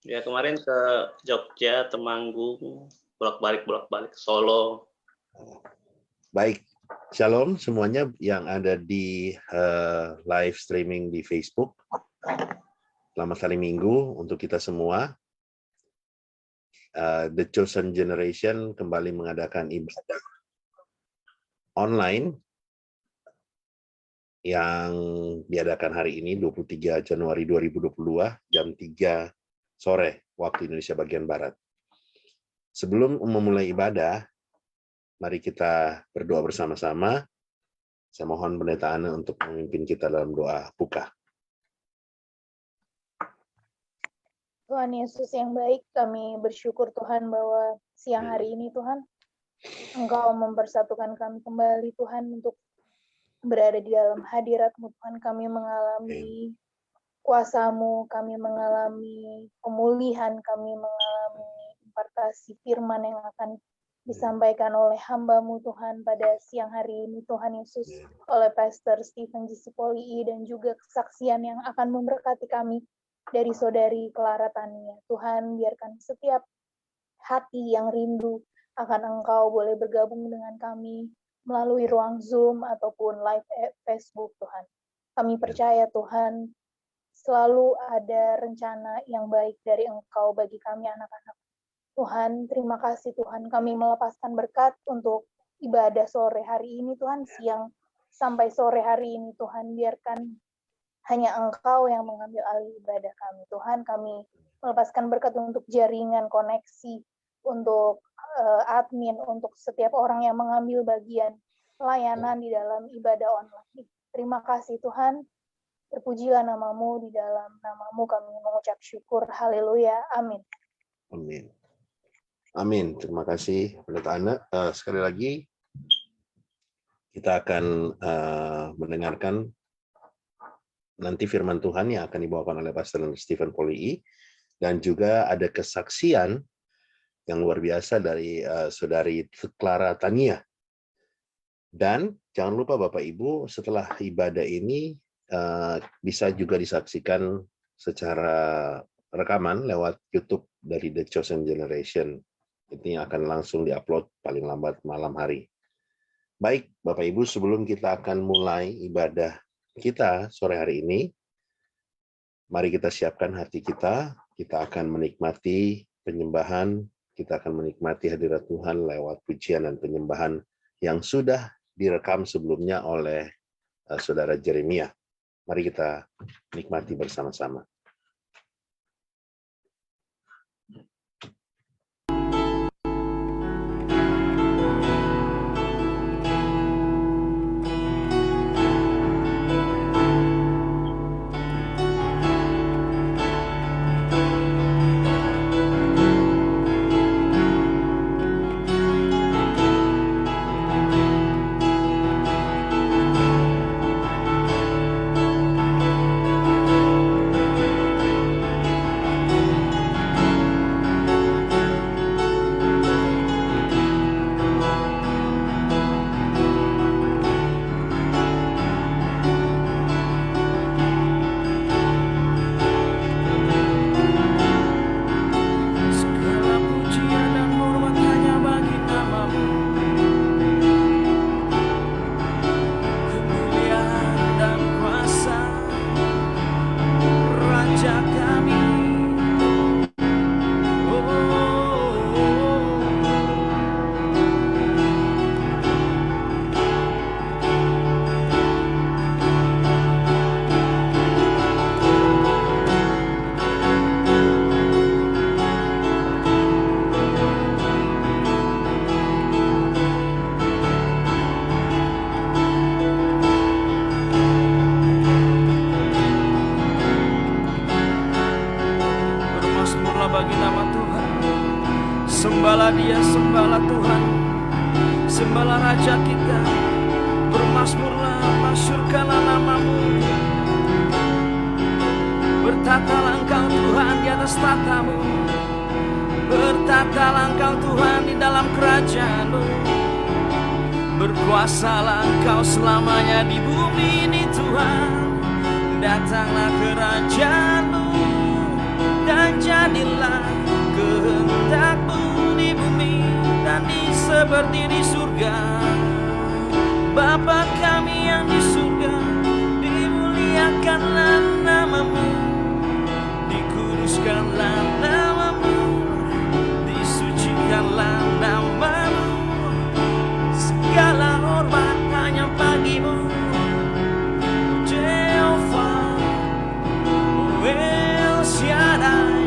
Ya kemarin ke Jogja, Temanggung, bolak-balik Solo. Baik, Shalom semuanya yang ada di live streaming di Facebook. Selamat hari Minggu untuk kita semua. The Chosen Generation kembali mengadakan ibadah online yang diadakan hari ini 23 Januari 2022 jam 3 sore waktu Indonesia bagian Barat. Sebelum memulai ibadah, mari kita berdoa bersama-sama. Saya mohon Pendeta Ana untuk memimpin kita dalam doa buka. Tuhan Yesus yang baik, kami bersyukur Tuhan bahwa siang hari ini Tuhan, Engkau mempersatukan kami kembali Tuhan untuk berada di dalam hadirat-Mu Tuhan. Kami mengalami kuasa-Mu, kami mengalami pemulihan, kami mengalami impartasi firman yang akan disampaikan oleh hamba-Mu Tuhan pada siang hari ini Tuhan Yesus, oleh Pastor Stephen Jisipoli dan juga kesaksian yang akan memberkati kami dari Saudari Clara Tania. Tuhan, biarkan setiap hati yang rindu akan Engkau boleh bergabung dengan kami melalui ruang Zoom ataupun live Facebook Tuhan. Kami percaya Tuhan, selalu ada rencana yang baik dari Engkau bagi kami anak-anak. Tuhan, terima kasih Tuhan, kami melepaskan berkat untuk ibadah sore hari ini Tuhan, siang sampai sore hari ini Tuhan, biarkan hanya Engkau yang mengambil alih ibadah kami. Tuhan, kami melepaskan berkat untuk jaringan koneksi, untuk admin, untuk setiap orang yang mengambil bagian pelayanan di dalam ibadah online. Terima kasih Tuhan, terpujilah nama-Mu, di dalam nama-Mu kami mengucap syukur. Haleluya, amin. Amin. Amin. Terima kasih Pendeta Ana. Sekali lagi kita akan mendengarkan nanti firman Tuhan yang akan dibawakan oleh Pastor Stephen Polii, dan juga ada kesaksian yang luar biasa dari Saudari Clara Tania. Dan jangan lupa Bapak Ibu, setelah ibadah ini bisa juga disaksikan secara rekaman lewat YouTube dari The Chosen Generation. Ini akan langsung diupload paling lambat malam hari. Baik, Bapak Ibu, sebelum kita akan mulai ibadah kita sore hari ini, mari kita siapkan hati kita. Kita akan menikmati penyembahan, kita akan menikmati hadirat Tuhan lewat pujian dan penyembahan yang sudah direkam sebelumnya oleh Saudara Jeremia. Mari kita nikmati bersama-sama. Sembahlah Dia, sembahlah Tuhan, sembahlah Raja kita. Bermasmurlah, masyurkanlah nama-Mu. Bertatalah Engkau Tuhan di atas tatamu. Bertatalah Engkau Tuhan di dalam kerajaan-Mu. Berkuasalah Engkau selamanya di bumi ini Tuhan. Datanglah kerajaan-Mu dan jadilah kehendak-Mu di bumi dan seperti di surga. Bapa kami yang di surga, dimuliakanlah nama-Mu, dikuduskanlah nama-Mu, disucikanlah nama-Mu. Segala hormat hanya bagi-Mu, Jehovah El Shaddai,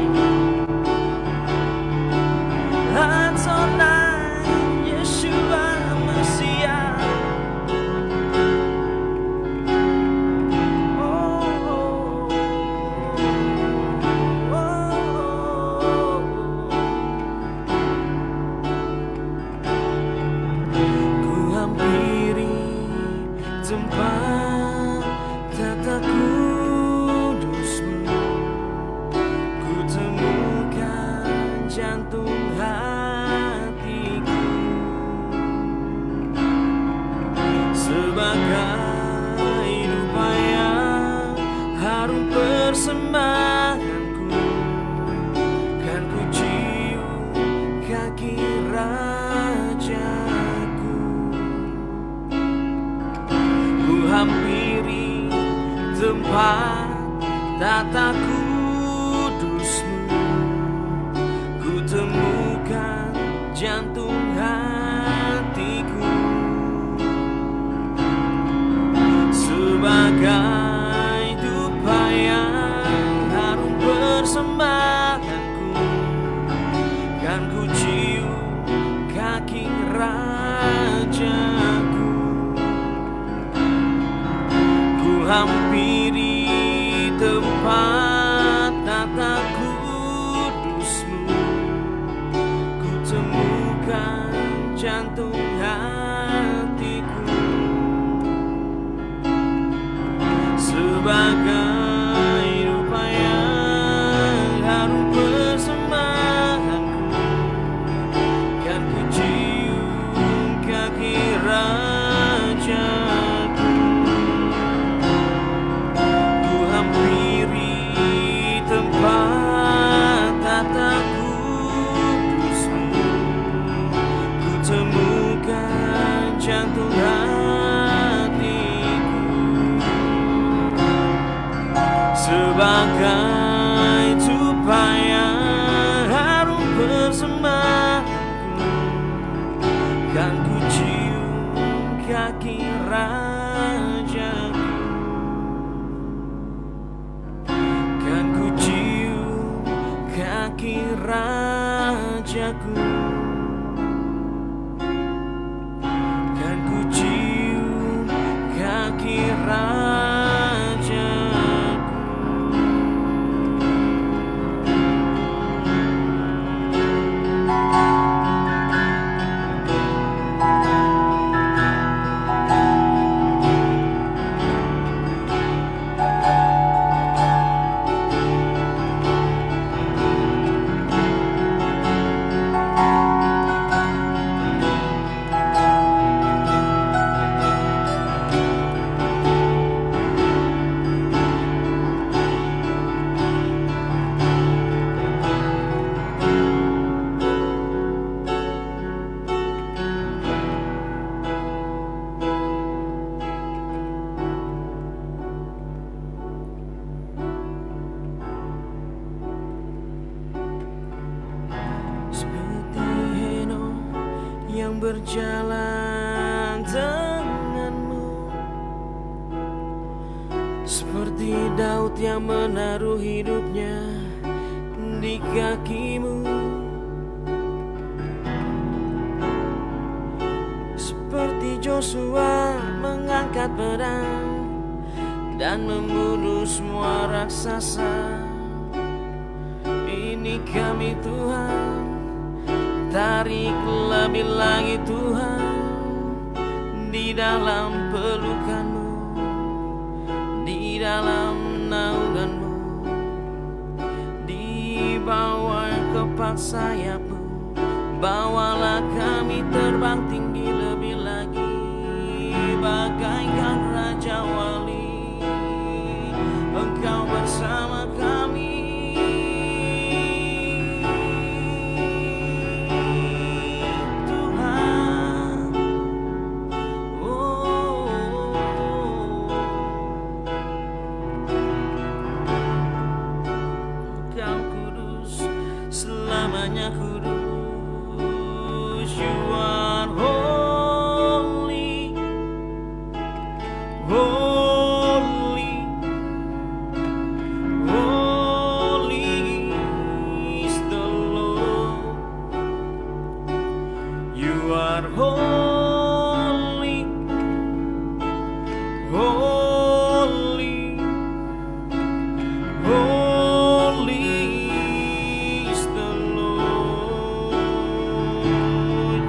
Adonai, Yeshua Mesias. Ku hampiri tempat tata kudus-Mu, ku temukan jantung hatiku sebagai dupa yang harum persembahanku, kan ku cium kaki Rajaku. Ku hampiri tempat tata kudus-Mu, ku temukan jantung hatiku sebagai dupa yang harum persembahanku, kan ku cium kaki Rajaku. Ku hampiri tempat tata kudus-Mu, ku temukan jantung hatiku sebagai dupa yang harum persembahanku, kan ku cium kaki Rajaku. Ku hampiri tempat tata kudus-Mu, ku temukan jantung hatiku sebagai dupa yang harum persembahanku, kan ku cium kaki Rajaku, kan ku cium kaki Rajaku, kan ku cium kaki Rajaku. Yang berjalan denganmu, seperti Daud yang menaruh hidupnya di kaki-Mu, seperti Joshua mengangkat pedang dan membunuh semua raksasa. Ini kami Tuhan, tarik lebih lagi Tuhan di dalam pelukan-Mu, di dalam naungan-Mu, di bawah kepak sayap-Mu. Bawalah kami terbang tinggi lebih lagi, bagaikan Raja Wali. Engkau bersama kami, hanya kudus. You are holy, holy, holy is the Lord. You are holy, holy, holy is the Lord.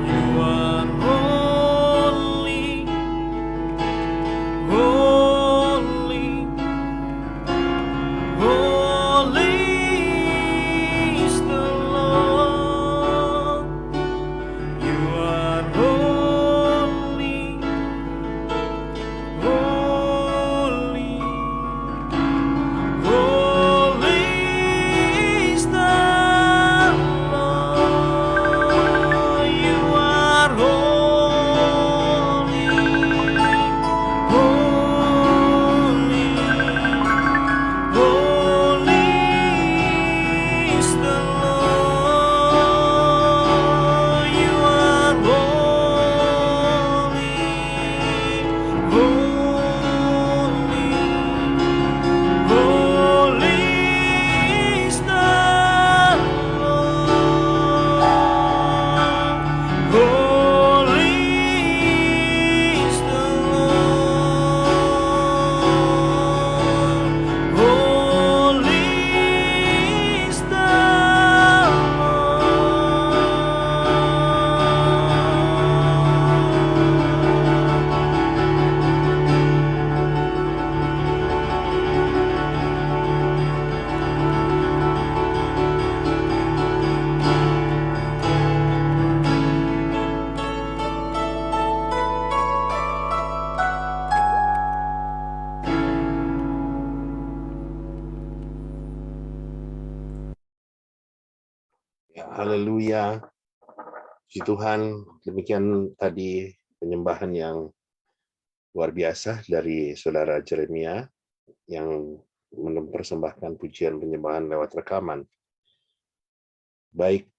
You are holy, holy, holy is the Lord. You are holy, holy, holy is the Lord. You are holy, holy, holy is the Lord. You are holy, holy, holy is the Lord. Holy is the Lord. Holy is the Ya, haleluya. Puji Tuhan, demikian tadi penyembahan yang luar biasa dari Saudara Jeremia yang mempersembahkan pujian penyembahan lewat rekaman. Baik,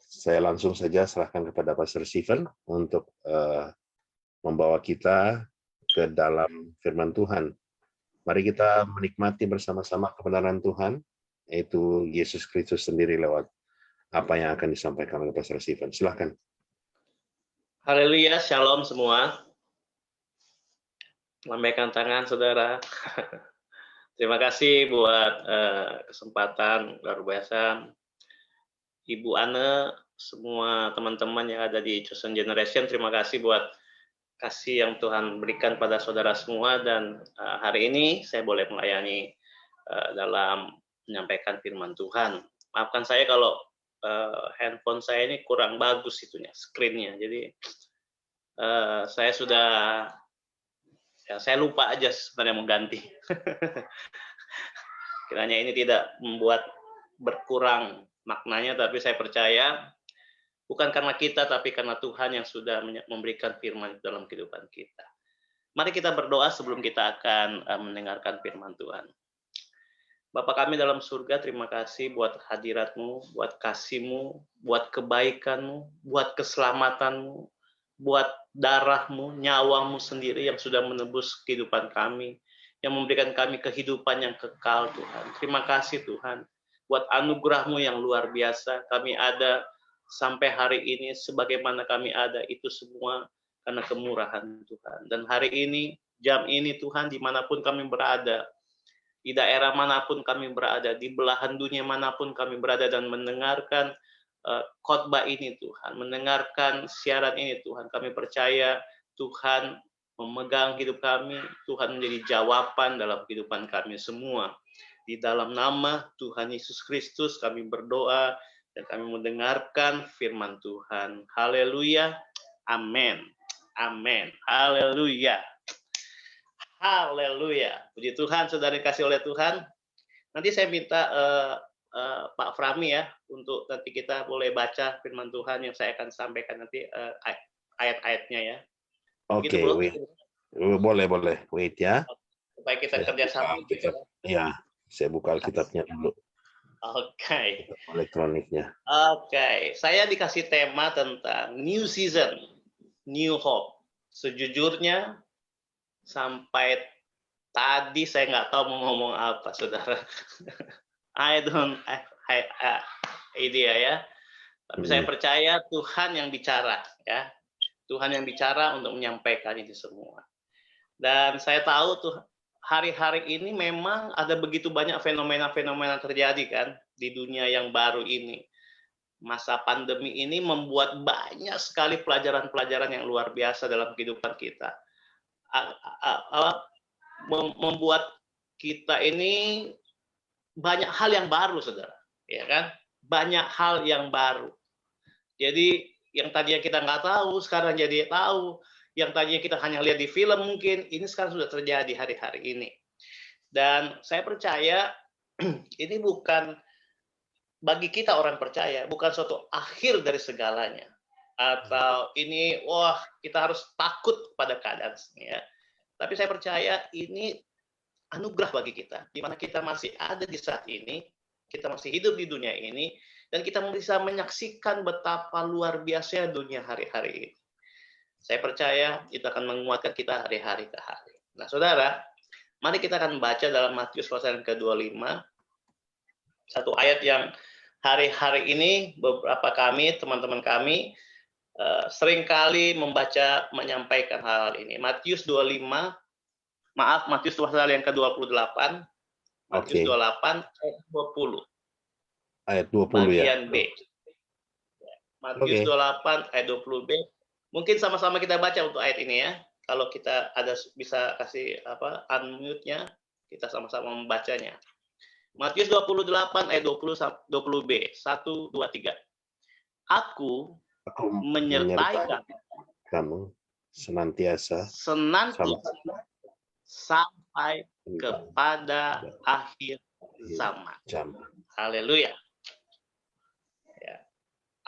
saya langsung saja serahkan kepada Pastor Stephen untuk membawa kita ke dalam firman Tuhan. Mari kita menikmati bersama-sama kebenaran Tuhan, yaitu Yesus Kristus sendiri lewat apa yang akan disampaikan oleh Pastor Stephen. Silakan. Haleluya, shalom semua. Lambaikan tangan, saudara. Terima kasih buat kesempatan luar biasa. Ibu Anne, semua teman-teman yang ada di Chosen Generation, terima kasih buat kasih yang Tuhan berikan pada saudara semua. Dan hari ini saya boleh melayani dalam menyampaikan firman Tuhan. Maafkan saya kalau handphone saya ini kurang bagus itunya, screen-nya. Jadi saya lupa aja sebenarnya mengganti. Kiranya ini tidak membuat berkurang maknanya, tapi saya percaya bukan karena kita, tapi karena Tuhan yang sudah memberikan firman dalam kehidupan kita. Mari kita berdoa sebelum kita akan mendengarkan firman Tuhan. Bapa kami dalam surga, terima kasih buat hadirat-Mu, buat kasih-Mu, buat kebaikan-Mu, buat keselamatan-Mu, buat darah-Mu, nyawa-Mu sendiri yang sudah menebus kehidupan kami, yang memberikan kami kehidupan yang kekal, Tuhan. Terima kasih, Tuhan, buat anugerah-Mu yang luar biasa. Kami ada sampai hari ini, sebagaimana kami ada, itu semua karena kemurahan Tuhan. Dan hari ini, jam ini, Tuhan, dimanapun kami berada, di daerah manapun kami berada, di belahan dunia manapun kami berada, dan mendengarkan khotbah ini, Tuhan, mendengarkan siaran ini, Tuhan, kami percaya Tuhan memegang hidup kami, Tuhan menjadi jawaban dalam kehidupan kami semua. Di dalam nama Tuhan Yesus Kristus kami berdoa dan kami mendengarkan firman Tuhan. Haleluya, amin, amin, haleluya. Haleluya. Puji Tuhan, saudara dikasih oleh Tuhan. Nanti saya minta Pak Frami ya, untuk nanti kita boleh baca firman Tuhan yang saya akan sampaikan nanti ayat-ayatnya ya. Oke, boleh. Wait ya. Supaya kita kerjasama. Ya, saya buka Alkitabnya dulu. Oke. elektroniknya. Oke, saya dikasih tema tentang new season, new hope. Sejujurnya sampai tadi saya nggak tahu mau ngomong apa, saudara. I don't idea ya. Tapi saya percaya Tuhan yang bicara, ya. Tuhan yang bicara untuk menyampaikan ini semua. Dan saya tahu tuh hari-hari ini memang ada begitu banyak fenomena-fenomena terjadi kan di dunia yang baru ini. Masa pandemi ini membuat banyak sekali pelajaran-pelajaran yang luar biasa dalam kehidupan kita. Membuat kita ini banyak hal yang baru, saudara. Ya kan? Banyak hal yang baru. Jadi yang tadinya kita nggak tahu, sekarang jadi tahu. Yang tadinya kita hanya lihat di film mungkin, ini sekarang sudah terjadi hari-hari ini. Dan saya percaya ini bukan, bagi kita orang percaya, bukan suatu akhir dari segalanya. Atau ini, wah kita harus takut pada keadaan. Ya. Tapi saya percaya ini anugerah bagi kita, di mana kita masih ada di saat ini, kita masih hidup di dunia ini, dan kita bisa menyaksikan betapa luar biasa dunia hari-hari ini. Saya percaya itu akan menguatkan kita hari-hari ke hari. Nah, saudara, mari kita akan baca dalam Matius pasal yang ke-25, satu ayat yang hari-hari ini beberapa kami, teman-teman kami, seringkali menyampaikan hal ini. Matius 25, Matius pasal yang ke-28, Matius 28 ayat 20. Ayat 20 bagian ya. B. Matius 28 ayat 20b. Mungkin sama-sama kita baca untuk ayat ini ya. Kalau kita bisa kasih unmute-nya, kita sama-sama membacanya. Matius 28 ayat 20b. 1 2 3. Aku menyertai kamu senantiasa sampai kepada akhir zaman. Haleluya. Ya.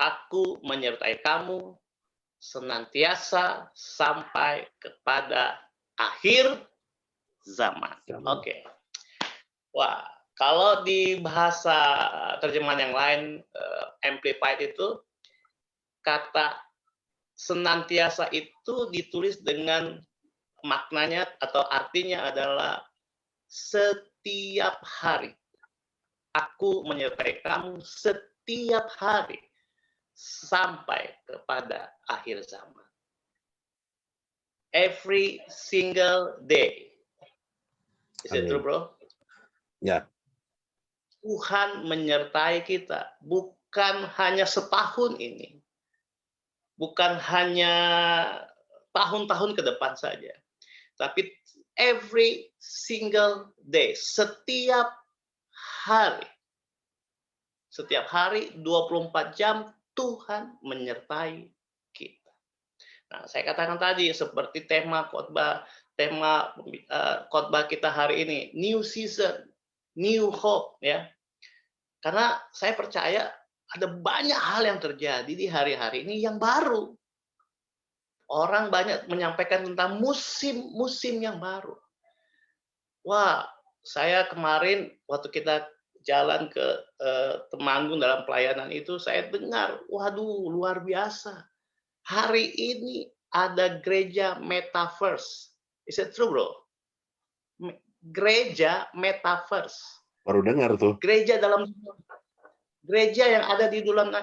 Aku menyertai kamu senantiasa sampai kepada akhir zaman. Oke. Wah, kalau di bahasa terjemahan yang lain, Amplified itu, kata senantiasa itu ditulis dengan maknanya atau artinya adalah setiap hari. Aku menyertai kamu setiap hari sampai kepada akhir zaman. Every single day. Is it true, bro? Ya. Tuhan menyertai kita, bukan hanya setahun ini. Bukan hanya tahun-tahun ke depan saja. Tapi every single day, setiap hari. Setiap hari 24 jam Tuhan menyertai kita. Nah, saya katakan tadi seperti tema khotbah kita hari ini, new season, new hope ya. Karena saya percaya ada banyak hal yang terjadi di hari-hari ini yang baru. Orang banyak menyampaikan tentang musim-musim yang baru. Wah, saya kemarin waktu kita jalan ke Temanggung dalam pelayanan itu, saya dengar, waduh luar biasa. Hari ini ada gereja metaverse. Is it true, bro? Gereja metaverse. Baru dengar tuh. Gereja yang ada di dalam,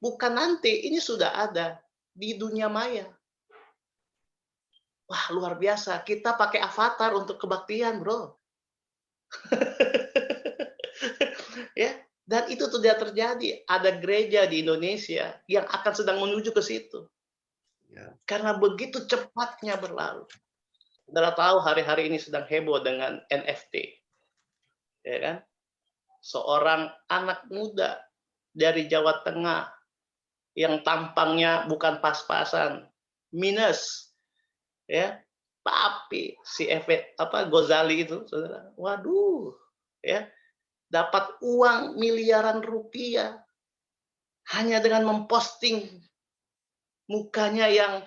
bukan nanti, ini sudah ada di dunia maya. Wah, luar biasa. Kita pakai avatar untuk kebaktian, bro. Ya, dan itu sudah terjadi. Ada gereja di Indonesia yang akan sedang menuju ke situ. Ya. Karena begitu cepatnya berlalu. Saudara tahu hari-hari ini sedang heboh dengan NFT. Ya kan? Seorang anak muda dari Jawa Tengah yang tampangnya bukan pas-pasan, minus. Ya, tapi si Gozali itu, saudara, waduh, ya, dapat uang miliaran rupiah hanya dengan memposting mukanya yang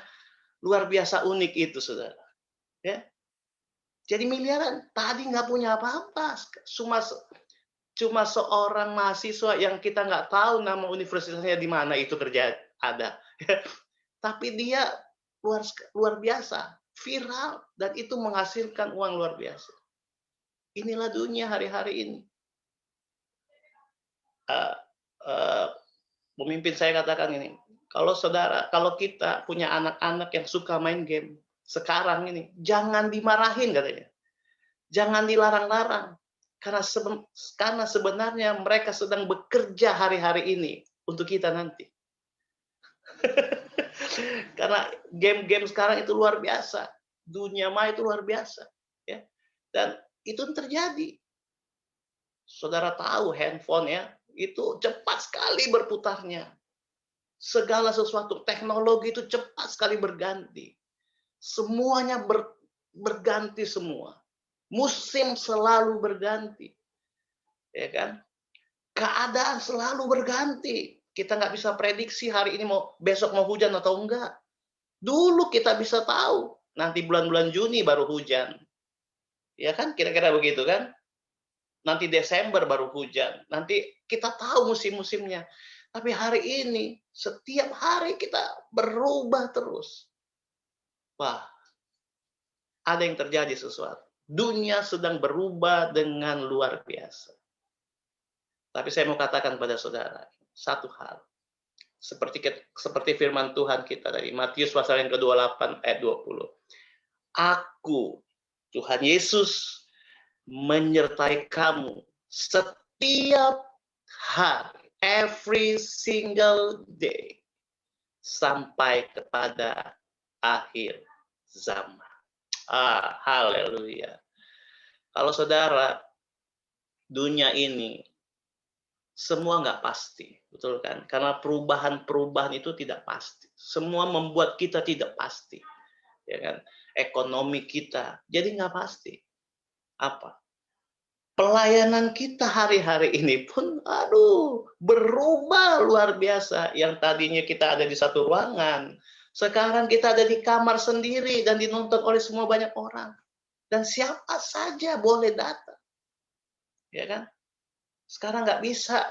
luar biasa unik itu, saudara. Ya, jadi miliaran, tadi nggak punya apa-apa, cuma cuma seorang mahasiswa yang kita nggak tahu nama universitasnya di mana itu kerja ada. Tapi dia luar biasa, viral, dan itu menghasilkan uang luar biasa. Inilah dunia hari-hari ini. Pemimpin saya katakan ini, kalau kita punya anak-anak yang suka main game sekarang ini, jangan dimarahin katanya, jangan dilarang-larang, karena sebenarnya mereka sedang bekerja hari-hari ini untuk kita nanti. Karena game-game sekarang itu luar biasa, dunia maya itu luar biasa, ya, dan itu terjadi. Saudara tahu handphone ya, itu cepat sekali berputarnya. Segala sesuatu teknologi itu cepat sekali berganti. Semuanya berganti semua. Musim selalu berganti. Ya kan? Keadaan selalu berganti. Kita nggak bisa prediksi hari ini besok mau hujan atau enggak. Dulu kita bisa tahu, nanti bulan-bulan Juni baru hujan. Ya kan? Kira-kira begitu kan? Nanti Desember baru hujan. Nanti kita tahu musim-musimnya. Tapi hari ini, setiap hari kita berubah terus. Wah, ada yang terjadi sesuatu. Dunia sedang berubah dengan luar biasa. Tapi saya mau katakan pada saudara, satu hal. Seperti firman Tuhan kita dari Matius pasal yang ke-28 ayat 20. Aku, Tuhan Yesus, menyertai kamu setiap hari, every single day, sampai kepada akhir zaman. Haleluya. Kalau saudara, dunia ini semua nggak pasti, betul kan? Karena perubahan-perubahan itu tidak pasti. Semua membuat kita tidak pasti, ya kan? Ekonomi kita jadi nggak pasti. Apa? Pelayanan kita hari-hari ini pun, berubah luar biasa. Yang tadinya kita ada di satu ruangan, sekarang kita ada di kamar sendiri dan dinonton oleh semua banyak orang. Dan siapa saja boleh datang. Ya kan? Sekarang nggak bisa,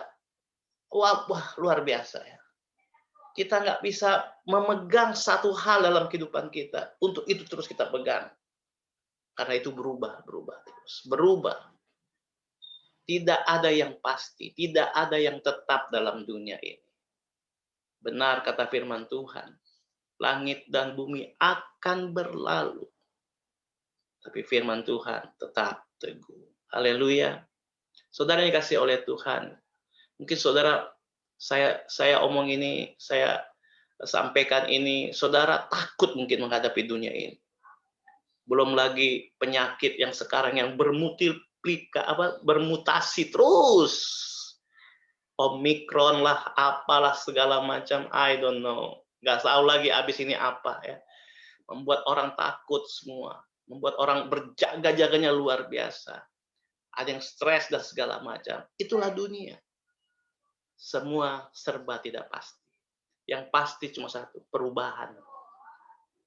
wah luar biasa ya. Kita nggak bisa memegang satu hal dalam kehidupan kita, untuk itu terus kita pegang. Karena itu berubah terus. Berubah. Tidak ada yang pasti, tidak ada yang tetap dalam dunia ini. Benar kata firman Tuhan, langit dan bumi akan berlalu, tapi firman Tuhan tetap teguh. Haleluya. Saudara yang dikasih oleh Tuhan, mungkin saudara, saya omong ini, saya sampaikan ini, saudara takut mungkin menghadapi dunia ini. Belum lagi penyakit yang sekarang yang bermutasi terus. Omikron lah, apalah segala macam, I don't know. Nggak tahu lagi abis ini apa ya. Membuat orang takut semua. Membuat orang berjaga-jaganya luar biasa. Ada yang stres dan segala macam. Itulah dunia. Semua serba tidak pasti. Yang pasti cuma satu, perubahan.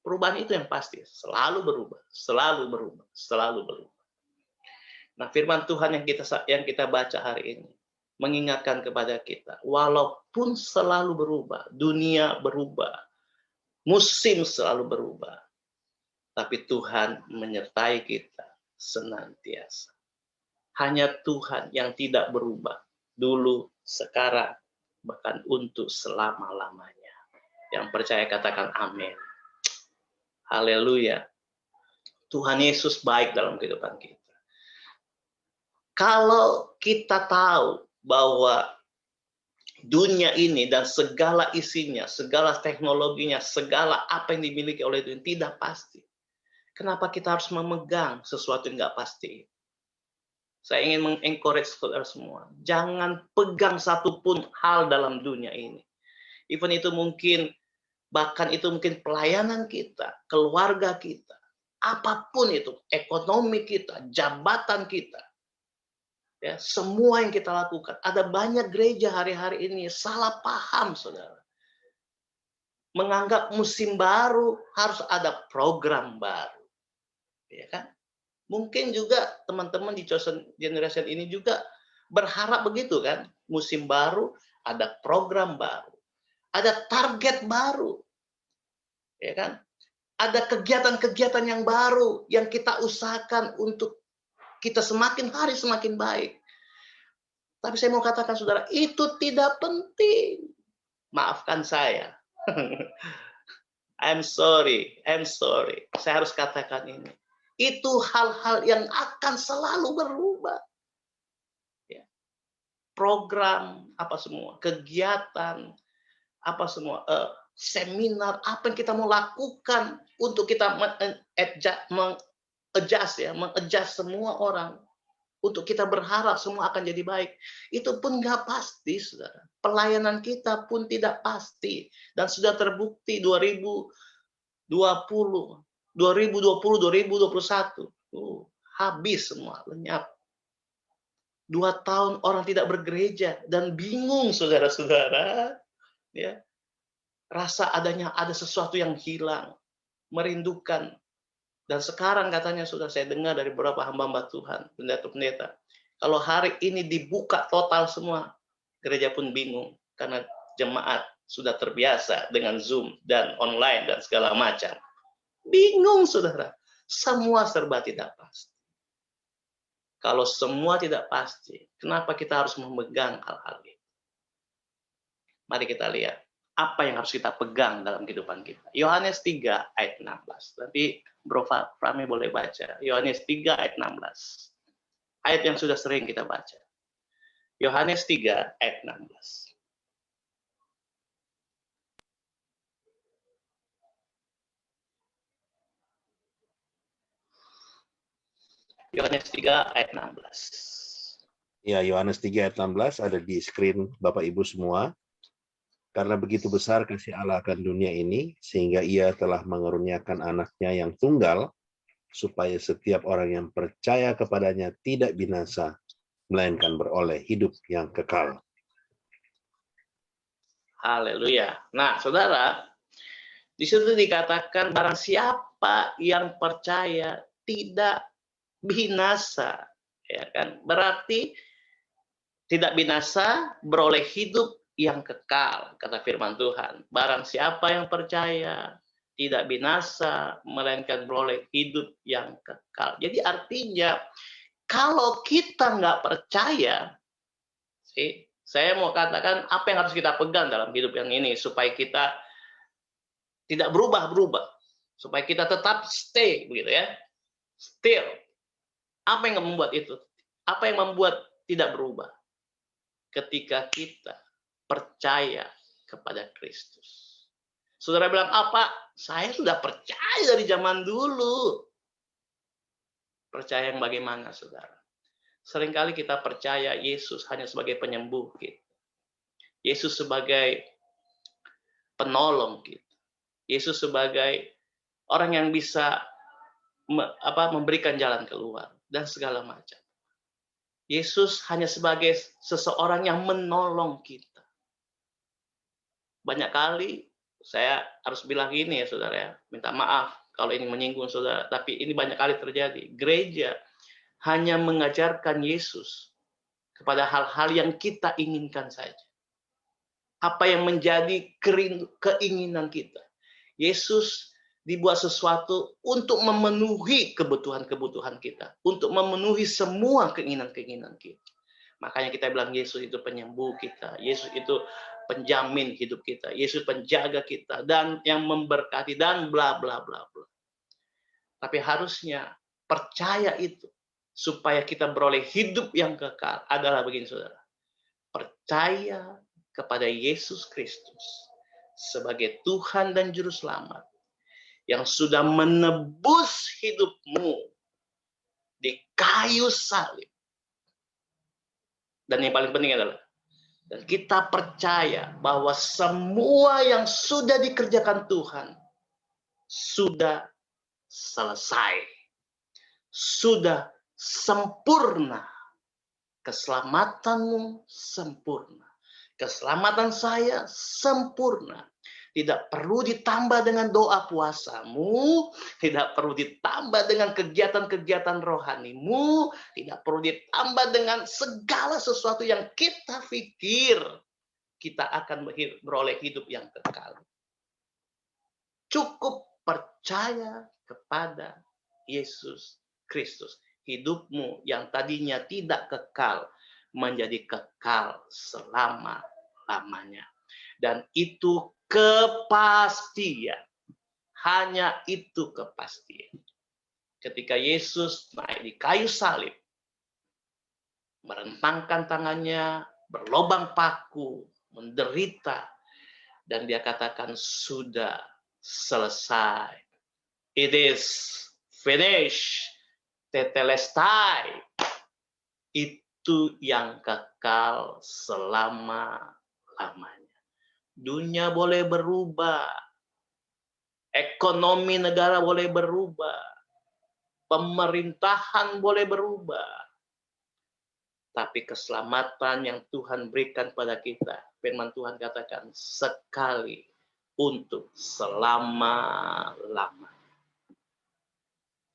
Perubahan itu yang pasti. Selalu berubah, selalu berubah, selalu berubah. Nah, firman Tuhan yang kita baca hari ini mengingatkan kepada kita, walaupun selalu berubah, dunia berubah, musim selalu berubah, tapi Tuhan menyertai kita senantiasa. Hanya Tuhan yang tidak berubah, dulu, sekarang, bahkan untuk selama-lamanya. Yang percaya katakan amin. Haleluya. Tuhan Yesus baik dalam kehidupan kita. Kalau kita tahu bahwa dunia ini dan segala isinya, segala teknologinya, segala apa yang dimiliki oleh dunia tidak pasti. Kenapa kita harus memegang sesuatu yang nggak pasti? Saya ingin mengencourage saudara semua. Jangan pegang satupun hal dalam dunia ini. Even itu mungkin, bahkan itu mungkin pelayanan kita, keluarga kita, apapun itu, ekonomi kita, jabatan kita. Ya, semua yang kita lakukan. Ada banyak gereja hari-hari ini salah paham, saudara. Menganggap musim baru harus ada program baru. Ya kan? Mungkin juga teman-teman di Chosen Generation ini juga berharap begitu kan? Musim baru, ada program baru, ada target baru, ya kan? Ada kegiatan-kegiatan yang baru yang kita usahakan untuk kita semakin hari semakin baik. Tapi saya mau katakan saudara, itu tidak penting. Maafkan saya. I'm sorry. Saya harus katakan ini. Itu hal-hal yang akan selalu berubah. Ya. Program, apa semua, kegiatan, apa semua, seminar, apa yang kita mau lakukan untuk kita mengadjust semua orang, untuk kita berharap semua akan jadi baik. Itu pun nggak pasti, saudara. Pelayanan kita pun tidak pasti. Dan sudah terbukti 2020, 2021. Habis semua, lenyap. 2 tahun orang tidak bergereja. Dan bingung, saudara-saudara. Ya. Rasa ada sesuatu yang hilang. Merindukan. Dan sekarang katanya sudah saya dengar dari beberapa hamba-hamba Tuhan, pendeta-pendeta, kalau hari ini dibuka total semua, gereja pun bingung karena jemaat sudah terbiasa dengan Zoom dan online dan segala macam. Bingung, saudara. Semua serba tidak pasti. Kalau semua tidak pasti, kenapa kita harus memegang hal-hal ini? Mari kita lihat apa yang harus kita pegang dalam kehidupan kita. Yohanes 3 ayat 16. Nanti Bro Frame boleh baca. Yohanes 3 ayat 16. Ayat yang sudah sering kita baca. Yohanes 3 ayat 16. Yohanes 3 ayat 16. Ya, Yohanes 3 ayat 16 ada di screen Bapak Ibu semua. Karena begitu besar kasih Allah akan dunia ini, sehingga ia telah mengaruniakan anaknya yang tunggal, supaya setiap orang yang percaya kepadanya tidak binasa, melainkan beroleh hidup yang kekal. Haleluya. Nah, saudara, di situ dikatakan barang siapa yang percaya tidak binasa, ya kan? Berarti tidak binasa, beroleh hidup yang kekal, kata firman Tuhan. Barang siapa yang percaya tidak binasa, melainkan beroleh hidup yang kekal. Jadi artinya, kalau kita nggak percaya, saya mau katakan apa yang harus kita pegang dalam hidup yang ini supaya kita tidak berubah-berubah, supaya kita tetap stay, begitu ya, still. Apa yang membuat itu? Apa yang membuat tidak berubah? Ketika kita percaya kepada Kristus. Saudara bilang, apa? Saya sudah percaya dari zaman dulu. Percaya yang bagaimana, saudara? Seringkali kita percaya Yesus hanya sebagai penyembuh kita. Yesus sebagai penolong kita. Yesus sebagai orang yang bisa memberikan jalan keluar dan segala macam. Yesus hanya sebagai seseorang yang menolong kita. Banyak kali saya harus bilang gini ya saudara ya, minta maaf kalau ini menyinggung saudara, tapi ini banyak kali terjadi. Gereja hanya mengajarkan Yesus kepada hal-hal yang kita inginkan saja. Apa yang menjadi keinginan kita. Yesus dibuat sesuatu untuk memenuhi kebutuhan-kebutuhan kita, untuk memenuhi semua keinginan-keinginan kita. Makanya kita bilang Yesus itu penyembuh kita, Yesus itu penjamin hidup kita, Yesus penjaga kita, dan yang memberkati, dan bla bla bla bla. Tapi harusnya percaya itu, supaya kita beroleh hidup yang kekal, adalah begini saudara. Percaya kepada Yesus Kristus sebagai Tuhan dan Juru Selamat, yang sudah menebus hidupmu di kayu salib. Dan yang paling penting adalah, dan kita percaya bahwa semua yang sudah dikerjakan Tuhan sudah selesai. Sudah sempurna. Keselamatanmu sempurna. Keselamatan saya sempurna. Tidak perlu ditambah dengan doa puasamu, tidak perlu ditambah dengan kegiatan-kegiatan rohanimu, tidak perlu ditambah dengan segala sesuatu yang kita pikir kita akan beroleh hidup yang kekal. Cukup percaya kepada Yesus Kristus. Hidupmu yang tadinya tidak kekal menjadi kekal selama-lamanya. Dan itu kepastian. Hanya itu kepastian. Ketika Yesus naik di kayu salib, merentangkan tangannya, berlobang paku, menderita, dan dia katakan sudah selesai. It is finished. Tetelestai. Itu yang kekal selama-lamanya. Dunia boleh berubah. Ekonomi negara boleh berubah. Pemerintahan boleh berubah. Tapi keselamatan yang Tuhan berikan pada kita, firman Tuhan katakan sekali untuk selama-lamanya.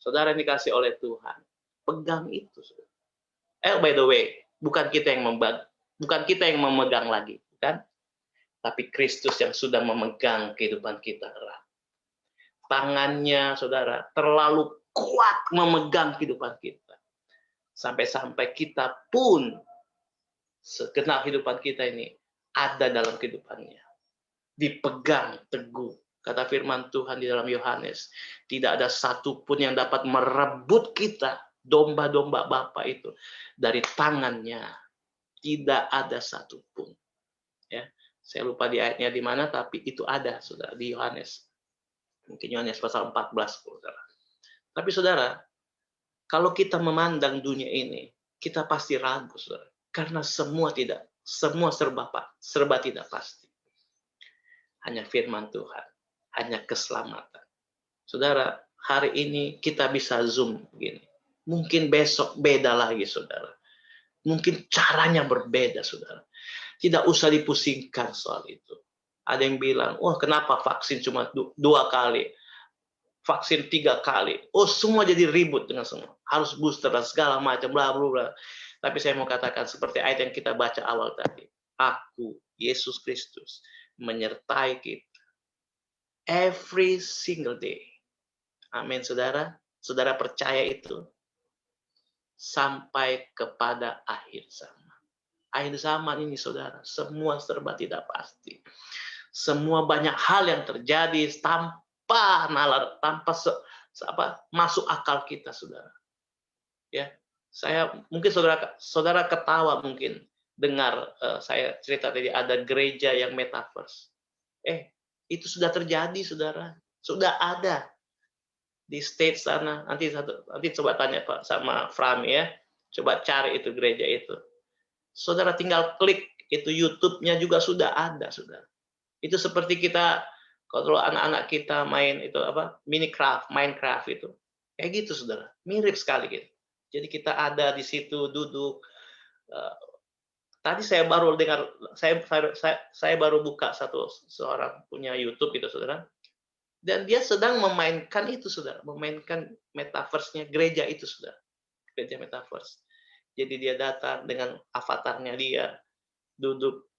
Saudara yang dikasih oleh Tuhan, pegang itu. By the way, bukan kita yang memegang lagi, kan? Tapi Kristus yang sudah memegang kehidupan kita erat. Tangannya, saudara, terlalu kuat memegang kehidupan kita. Sampai-sampai kita pun segenap kehidupan kita ini ada dalam kehidupannya. Dipegang teguh. Kata firman Tuhan di dalam Yohanes, tidak ada satupun yang dapat merebut kita, domba-domba Bapa itu, dari tangannya. Tidak ada satupun. Ya, saya lupa di ayatnya di mana, tapi itu ada, saudara, di Yohanes. Mungkin Yohanes pasal 14, saudara. Tapi saudara, kalau kita memandang dunia ini, kita pasti ragu, saudara. Karena semua serba tidak pasti. Hanya firman Tuhan. Hanya keselamatan. Saudara, hari ini kita bisa Zoom begini. Mungkin besok beda lagi, saudara. Mungkin caranya berbeda, saudara. Tidak usah dipusingkan soal itu. Ada yang bilang, kenapa vaksin cuma 2 kali? Vaksin 3 kali. Semua jadi ribut dengan semua. Harus booster dan segala macam, bla bla bla. Tapi saya mau katakan seperti ayat yang kita baca awal tadi. Aku, Yesus Kristus, menyertai kita. Every single day. Amin, saudara. Saudara percaya itu. Sampai kepada akhir zaman. Akhir zaman ini, saudara, semua serba tidak pasti. Semua banyak hal yang terjadi tanpa nalar, tanpa masuk akal kita, saudara. Ya, mungkin saudara ketawa mungkin dengar saya cerita tadi ada gereja yang metaverse. Itu sudah terjadi, saudara. Sudah ada di state sana. Nanti coba tanya Pak sama Frami ya. Coba cari itu gereja itu. Saudara tinggal klik itu YouTube-nya juga sudah ada, saudara. Itu seperti kita kalau anak-anak kita main itu Minecraft itu. Kayak gitu, saudara. Mirip sekali gitu. Jadi kita ada di situ duduk. Tadi saya baru dengar, saya baru buka seorang punya YouTube itu, saudara. Dan dia sedang memainkan itu, saudara. Memainkan metaverse-nya gereja itu, saudara. Gereja metaverse. Jadi dia datang dengan avatarnya dia. Duduk.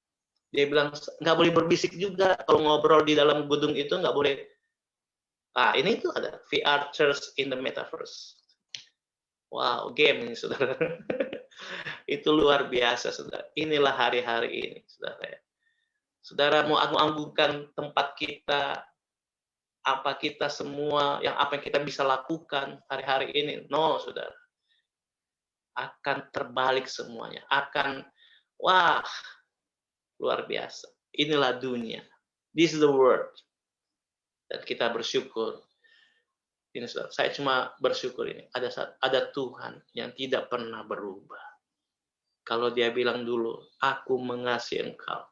Dia bilang, nggak boleh berbisik juga. Kalau ngobrol di dalam gedung itu, nggak boleh. Ini tuh ada. VR Church in the Metaverse. Wow, game ini, saudara. Itu luar biasa, saudara. Inilah hari-hari ini, saudara. Saudara mau anggukan tempat kita, apa yang kita bisa lakukan hari-hari ini? No, saudara. Akan terbalik semuanya. Luar biasa. Inilah dunia. This is the world. Dan kita bersyukur. Ini, saudara, saya cuma bersyukur ini. Ada Tuhan yang tidak pernah berubah. Kalau dia bilang dulu, aku mengasihi engkau.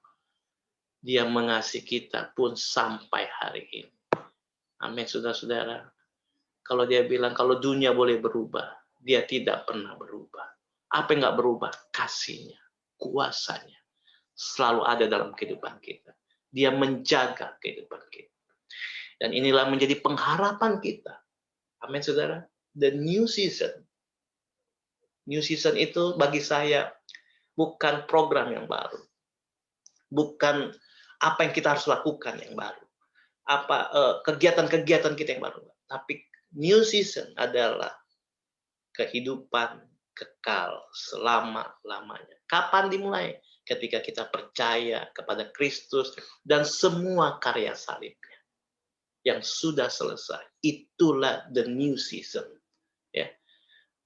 Dia mengasihi kita pun sampai hari ini. Amin, saudara-saudara. Kalau dia bilang, kalau dunia boleh berubah, dia tidak pernah berubah. Apa yang nggak berubah? Kasihnya, kuasanya. Selalu ada dalam kehidupan kita. Dia menjaga kehidupan kita. Dan inilah menjadi pengharapan kita. Amin, saudara. The new season. New season itu bagi saya bukan program yang baru. Bukan apa yang kita harus lakukan yang baru. Kegiatan-kegiatan kita yang baru. Tapi new season adalah kehidupan kekal selama-lamanya. Kapan dimulai? Ketika kita percaya kepada Kristus dan semua karya salibnya yang sudah selesai. Itulah the new season. Ya.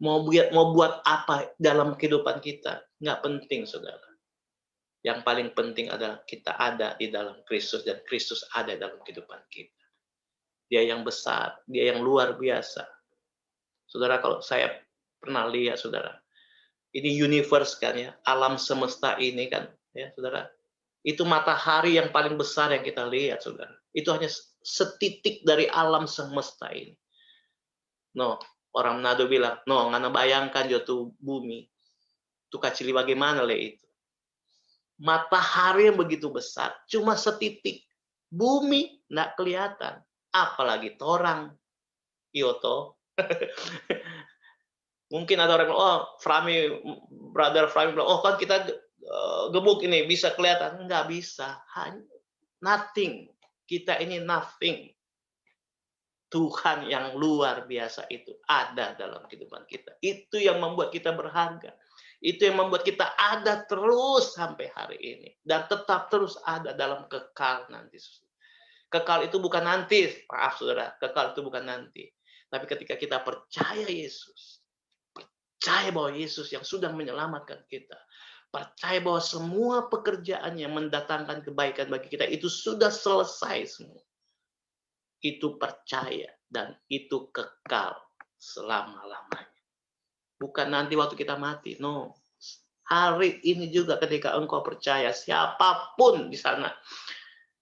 Mau buat apa dalam kehidupan kita? Nggak penting, saudara. Yang paling penting adalah kita ada di dalam Kristus dan Kristus ada dalam kehidupan kita. Dia yang besar, dia yang luar biasa. Saudara, kalau saya pernah lihat, saudara, ini universe kan ya, alam semesta ini kan, ya saudara. Itu matahari yang paling besar yang kita lihat, saudara. Itu hanya setitik dari alam semesta ini. No, orang Manado bilang, no, ngana bayangkan jatuh bumi. Itu kecil bagaimana le itu. Matahari yang begitu besar, cuma setitik. Bumi nggak kelihatan. Apalagi torang. Ioto. Mungkin ada orang bilang, oh, brother Frami bilang, oh kan kita gemuk ini, bisa kelihatan. Nggak bisa. Nothing. Kita ini nothing. Tuhan yang luar biasa itu ada dalam kehidupan kita. Itu yang membuat kita berharga. Itu yang membuat kita ada terus sampai hari ini. Dan tetap terus ada dalam kekal nanti. Kekal itu bukan nanti. Maaf saudara, kekal itu bukan nanti. Tapi ketika kita percaya Yesus. Percaya bahwa Yesus yang sudah menyelamatkan kita. Percaya bahwa semua pekerjaan yang mendatangkan kebaikan bagi kita itu sudah selesai semua. Itu percaya dan itu kekal selama-lamanya. Bukan nanti waktu kita mati, no. Hari ini juga ketika engkau percaya, siapapun di sana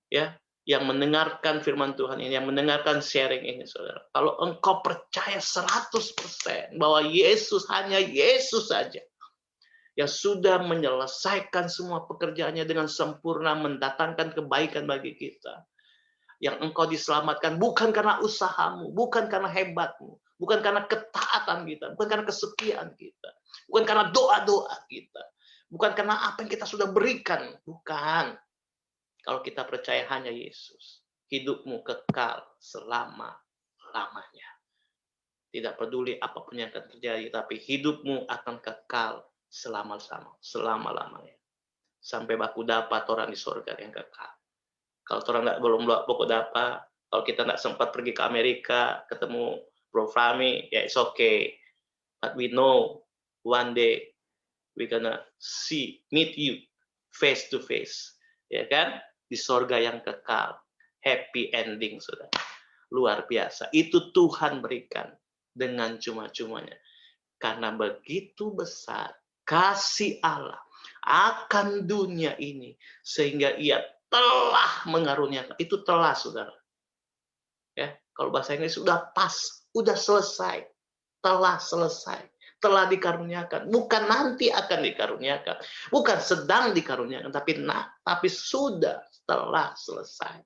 ya yang mendengarkan firman Tuhan ini, yang mendengarkan sharing ini, saudara. Kalau engkau percaya 100% bahwa Yesus hanya Yesus saja yang sudah menyelesaikan semua pekerjaannya dengan sempurna, mendatangkan kebaikan bagi kita. Yang engkau diselamatkan bukan karena usahamu, bukan karena hebatmu, bukan karena ketaatan kita, bukan karena kesetiaan kita, bukan karena doa-doa kita, bukan karena apa yang kita sudah berikan, bukan. Kalau kita percaya hanya Yesus, hidupmu kekal selama-lamanya. Tidak peduli apapun yang akan terjadi, tapi hidupmu akan kekal selama-lamanya. Sampai baku dapat orang di surga yang kekal. Kalau orang belum pokok dapat, kalau kita nggak sempat pergi ke Amerika, ketemu Bro Frami, ya it's okay. But we know one day we gonna meet you face to face, ya kan? Di surga yang kekal, happy ending, saudara. Luar biasa. Itu Tuhan berikan dengan cuma-cumanya. Karena begitu besar kasih Allah akan dunia ini, sehingga Ia telah mengaruniakan. Itu telah, saudara. Ya, kalau bahasa Inggris sudah pas, sudah selesai, telah selesai, telah dikaruniakan. Bukan nanti akan dikaruniakan, bukan sedang dikaruniakan, tapi sudah, telah selesai.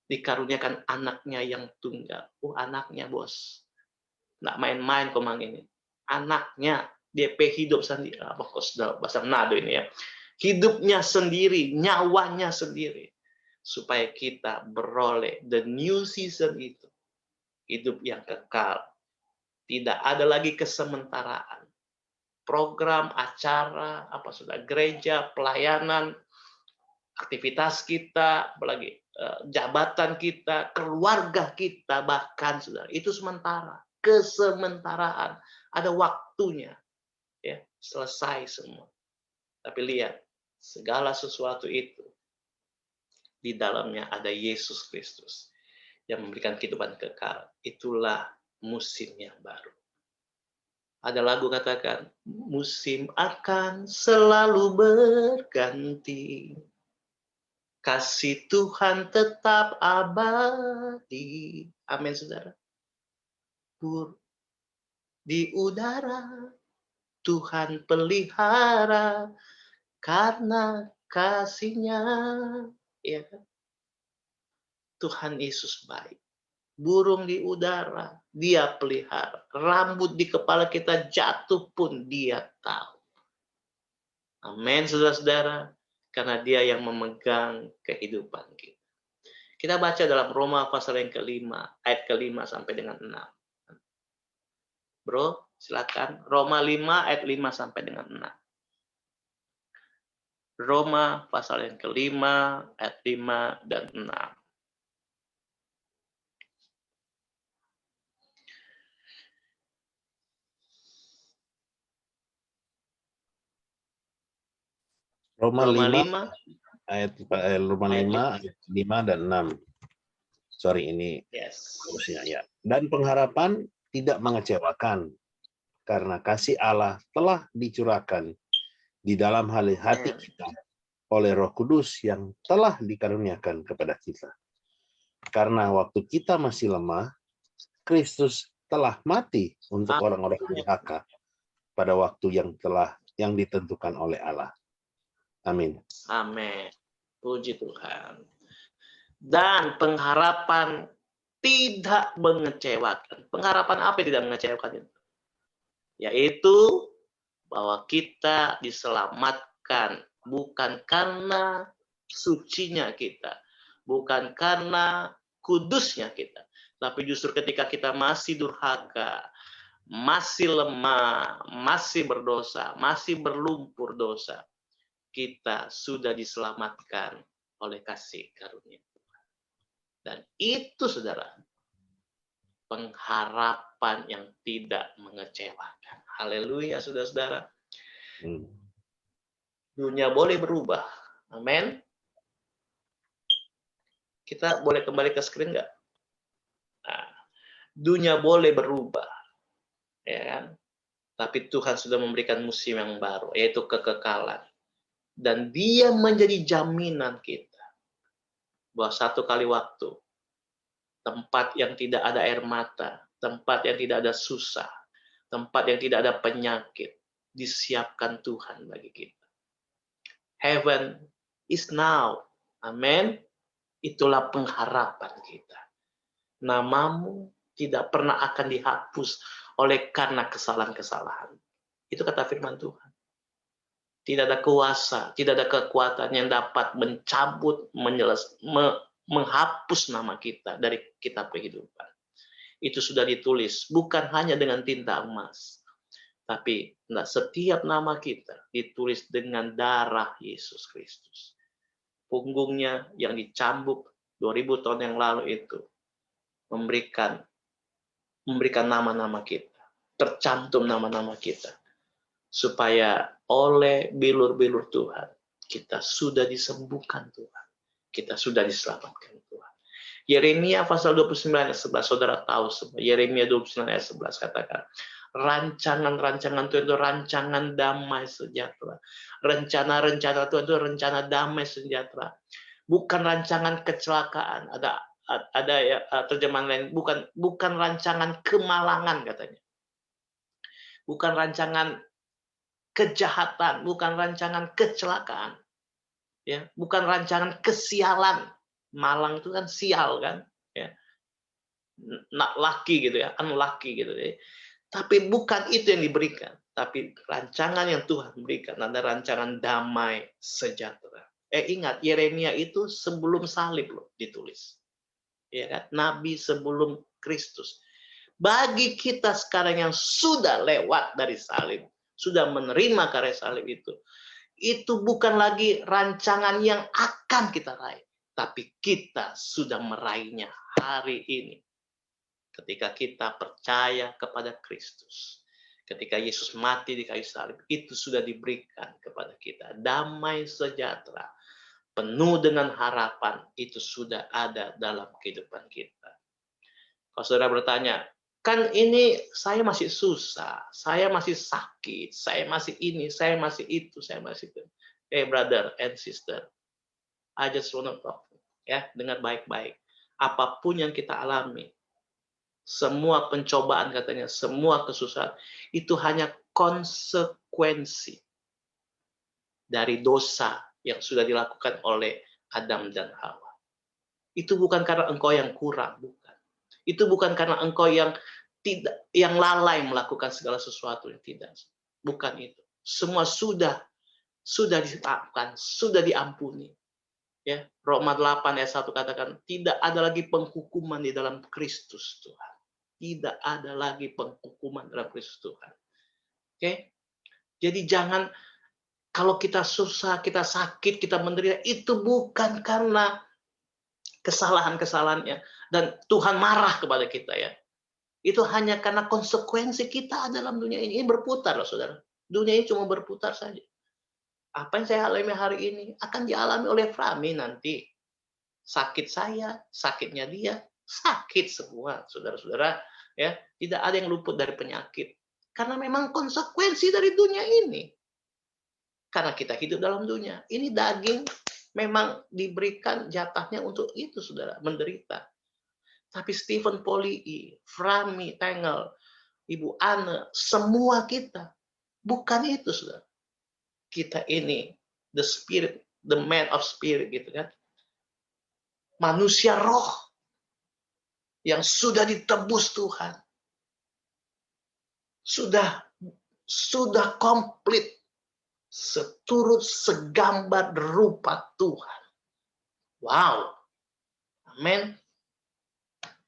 Dikaruniakan anaknya yang tunggal. Anaknya bos, nggak main-main komang ini. Anaknya DP hidup sendiri. Bahasa Manado ini ya. Hidupnya sendiri, nyawanya sendiri. Supaya kita beroleh the new season itu. Hidup yang kekal. Tidak ada lagi kesementaraan. Program, acara, gereja, pelayanan, aktivitas kita, apalagi jabatan kita, keluarga kita, bahkan saudara, itu sementara. Kesementaraan. Ada waktunya. Ya, selesai semua. Tapi lihat, segala sesuatu itu di dalamnya ada Yesus Kristus yang memberikan kehidupan kekal. Itulah musim yang baru. Ada lagu katakan, musim akan selalu berganti. Kasih Tuhan tetap abadi. Amin, saudara. Di udara Tuhan pelihara karena kasih-Nya Ya kan? Tuhan Yesus baik. Burung di udara, dia pelihara. Rambut di kepala kita jatuh pun dia tahu. Amin, saudara-saudara. Karena dia yang memegang kehidupan kita. Kita baca dalam Roma pasal yang kelima, ayat kelima sampai dengan 6. Bro, silakan. Roma 5 ayat 5 sampai dengan 6. Roma pasal yang kelima, ayat 5 dan 6. Roma Roma 5 5 ayat Roma ayat 5 ayat 5 dan 6. Sorry, ini yes. harusnya ya. Dan pengharapan tidak mengecewakan, karena kasih Allah telah dicurahkan di dalam hati kita oleh Roh Kudus yang telah dikaruniakan kepada kita. Karena waktu kita masih lemah, Kristus telah mati untuk orang-orang durhaka pada waktu yang ditentukan oleh Allah. Amin. Amin. Puji Tuhan. Dan pengharapan tidak mengecewakan. Pengharapan apa yang tidak mengecewakan itu? Yaitu bahwa kita diselamatkan bukan karena sucinya kita, bukan karena kudusnya kita, tapi justru ketika kita masih durhaka, masih lemah, masih berdosa, masih berlumpur dosa, kita sudah diselamatkan oleh kasih karunia Tuhan. Dan itu, saudara, pengharapan yang tidak mengecewakan. Haleluya, saudara-saudara. Dunia boleh berubah. Amin. Kita boleh kembali ke screen nggak? Nah, dunia boleh berubah, ya kan? Tapi Tuhan sudah memberikan musim yang baru, yaitu kekekalan. Dan dia menjadi jaminan kita bahwa satu kali waktu, tempat yang tidak ada air mata, tempat yang tidak ada susah, tempat yang tidak ada penyakit, disiapkan Tuhan bagi kita. Heaven is now. Amin. Itulah pengharapan kita. Namamu tidak pernah akan dihapus oleh karena kesalahan-kesalahan. Itu kata firman Tuhan. Tidak ada kuasa, tidak ada kekuatan yang dapat mencabut, menghapus nama kita dari kitab kehidupan. Itu sudah ditulis, bukan hanya dengan tinta emas, tapi setiap nama kita ditulis dengan darah Yesus Kristus. Punggungnya yang dicambuk 2000 tahun yang lalu itu memberikan nama-nama kita, tercantum nama-nama kita, supaya oleh bilur-bilur Tuhan kita sudah disembuhkan Tuhan, kita sudah diselamatkan Tuhan. Yeremia pasal 29 ayat 11, saudara tahu semua. Yeremia 29 ayat 11 katakan, rancangan-rancangan Tuhan itu rancangan damai sejahtera. Rencana-rencana Tuhan itu rencana damai sejahtera. Bukan rancangan kecelakaan. Ada ya, terjemahan lain, bukan rancangan kemalangan katanya. Bukan rancangan kejahatan, bukan rancangan kecelakaan. Ya, bukan rancangan kesialan. Malang itu kan sial kan, ya. Not lucky gitu ya, unlucky gitu ya. Tapi bukan itu yang diberikan, tapi rancangan yang Tuhan berikan ada rancangan damai sejahtera. Ingat, Yeremia itu sebelum salib loh ditulis. Ya kan? Nabi sebelum Kristus. Bagi kita sekarang yang sudah lewat dari salib, sudah menerima karya salib itu bukan lagi rancangan yang akan kita raih, tapi kita sudah meraihnya hari ini. Ketika kita percaya kepada Kristus, ketika Yesus mati di kayu salib, itu sudah diberikan kepada kita. Damai sejahtera, penuh dengan harapan, itu sudah ada dalam kehidupan kita. Kalau saudara bertanya, kan ini saya masih susah, saya masih sakit, saya masih ini, saya masih itu, saya masih itu. Brother and sister, I just want to talk. Ya, dengar baik-baik. Apapun yang kita alami, semua pencobaan katanya, semua kesusahan, itu hanya konsekuensi dari dosa yang sudah dilakukan oleh Adam dan Hawa. Itu bukan karena engkau yang kurang, bukan. Itu bukan karena engkau yang lalai melakukan segala sesuatu, yang tidak. Bukan itu. Semua sudah ditetapkan, sudah diampuni. Ya, Roma 8 ayat 1 katakan, tidak ada lagi penghukuman di dalam Kristus Tuhan. Tidak ada lagi penghukuman dalam Kristus Tuhan. Oke? Jadi jangan, kalau kita susah, kita sakit, kita menderita, itu bukan karena kesalahan-kesalahannya dan Tuhan marah kepada kita, ya. Itu hanya karena konsekuensi kita dalam dunia ini. Ini berputar loh, saudara. Dunia ini cuma berputar saja. Apa yang saya alami hari ini akan dialami oleh Frami nanti. Sakit saya, sakitnya dia, sakit semua, saudara-saudara. Ya, tidak ada yang luput dari penyakit. Karena memang konsekuensi dari dunia ini. Karena kita hidup dalam dunia. Ini daging memang diberikan jatahnya untuk itu, saudara, menderita. Tapi Stephen Polii, Frami, Tengel, Ibu Anne, semua kita. Bukan itu, saudara. Kita ini, the spirit, the man of spirit, gitu kan. Manusia roh yang sudah ditebus Tuhan. Sudah komplit. Seturut segambar rupa Tuhan. Wow. Amin.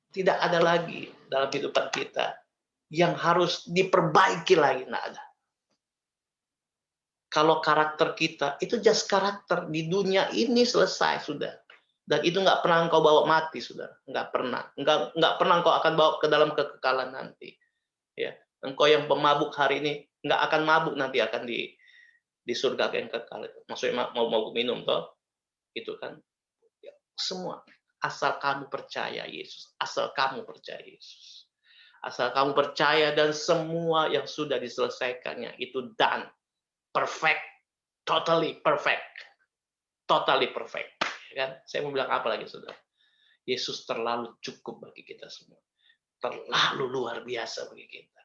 Tidak ada lagi dalam kehidupan kita yang harus diperbaiki lagi. Tidak ada. Kalau karakter kita, itu just karakter. Di dunia ini selesai, sudah. Dan itu nggak pernah engkau bawa mati, saudara. Nggak pernah. Nggak pernah engkau akan bawa ke dalam kekekalan nanti. Ya. Engkau yang pemabuk hari ini, nggak akan mabuk nanti, akan di surga yang kekal. Maksudnya mau minum, toh. Itu kan. Ya. Semua. Asal kamu percaya Yesus. Asal kamu percaya Yesus. Asal kamu percaya dan semua yang sudah diselesaikannya, itu done. Perfect, totally perfect, kan? Saya mau bilang apa lagi, saudara? Yesus terlalu cukup bagi kita semua, terlalu luar biasa bagi kita.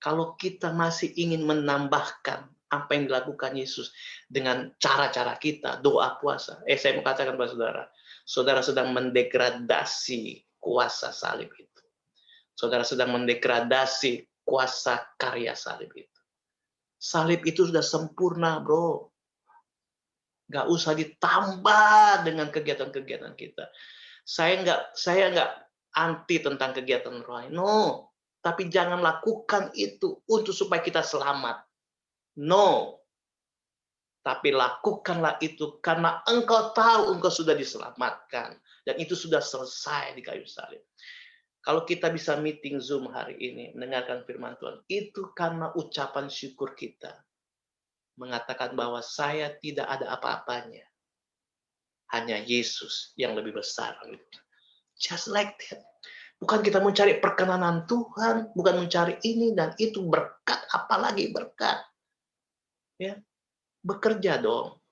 Kalau kita masih ingin menambahkan apa yang dilakukan Yesus dengan cara-cara kita, doa, puasa, saya mau katakan kepada saudara, saudara sedang mendegradasi kuasa salib itu. Saudara sedang mendegradasi kuasa karya salib itu. Salib itu sudah sempurna, bro. Nggak usah ditambah dengan kegiatan-kegiatan kita. Saya nggak anti tentang kegiatan rohani. No. Tapi jangan lakukan itu untuk supaya kita selamat. No. Tapi lakukanlah itu karena engkau tahu engkau sudah diselamatkan. Dan itu sudah selesai di kayu salib. Kalau kita bisa meeting Zoom hari ini, mendengarkan firman Tuhan, itu karena ucapan syukur kita. Mengatakan bahwa saya tidak ada apa-apanya. Hanya Yesus yang lebih besar. Just like that. Bukan kita mencari perkenanan Tuhan, bukan mencari ini dan itu, berkat, apalagi berkat. Ya, bekerja dong.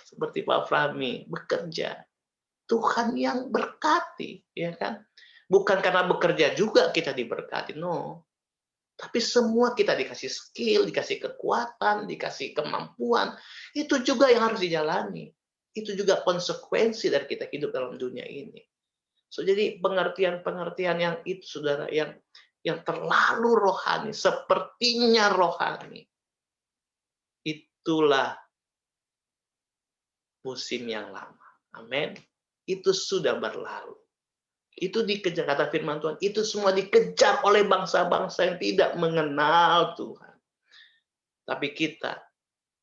Seperti Pak Frami, bekerja. Tuhan yang berkati, ya kan? Bukan karena bekerja juga kita diberkati, no. Tapi semua kita dikasih skill, dikasih kekuatan, dikasih kemampuan. Itu juga yang harus dijalani. Itu juga konsekuensi dari kita hidup dalam dunia ini. So, jadi pengertian-pengertian yang itu, saudara, yang terlalu rohani, sepertinya rohani. Itulah musim yang lama. Amin. Itu sudah berlalu. Itu dikejar, kata firman Tuhan, itu semua dikejar oleh bangsa-bangsa yang tidak mengenal Tuhan. Tapi kita,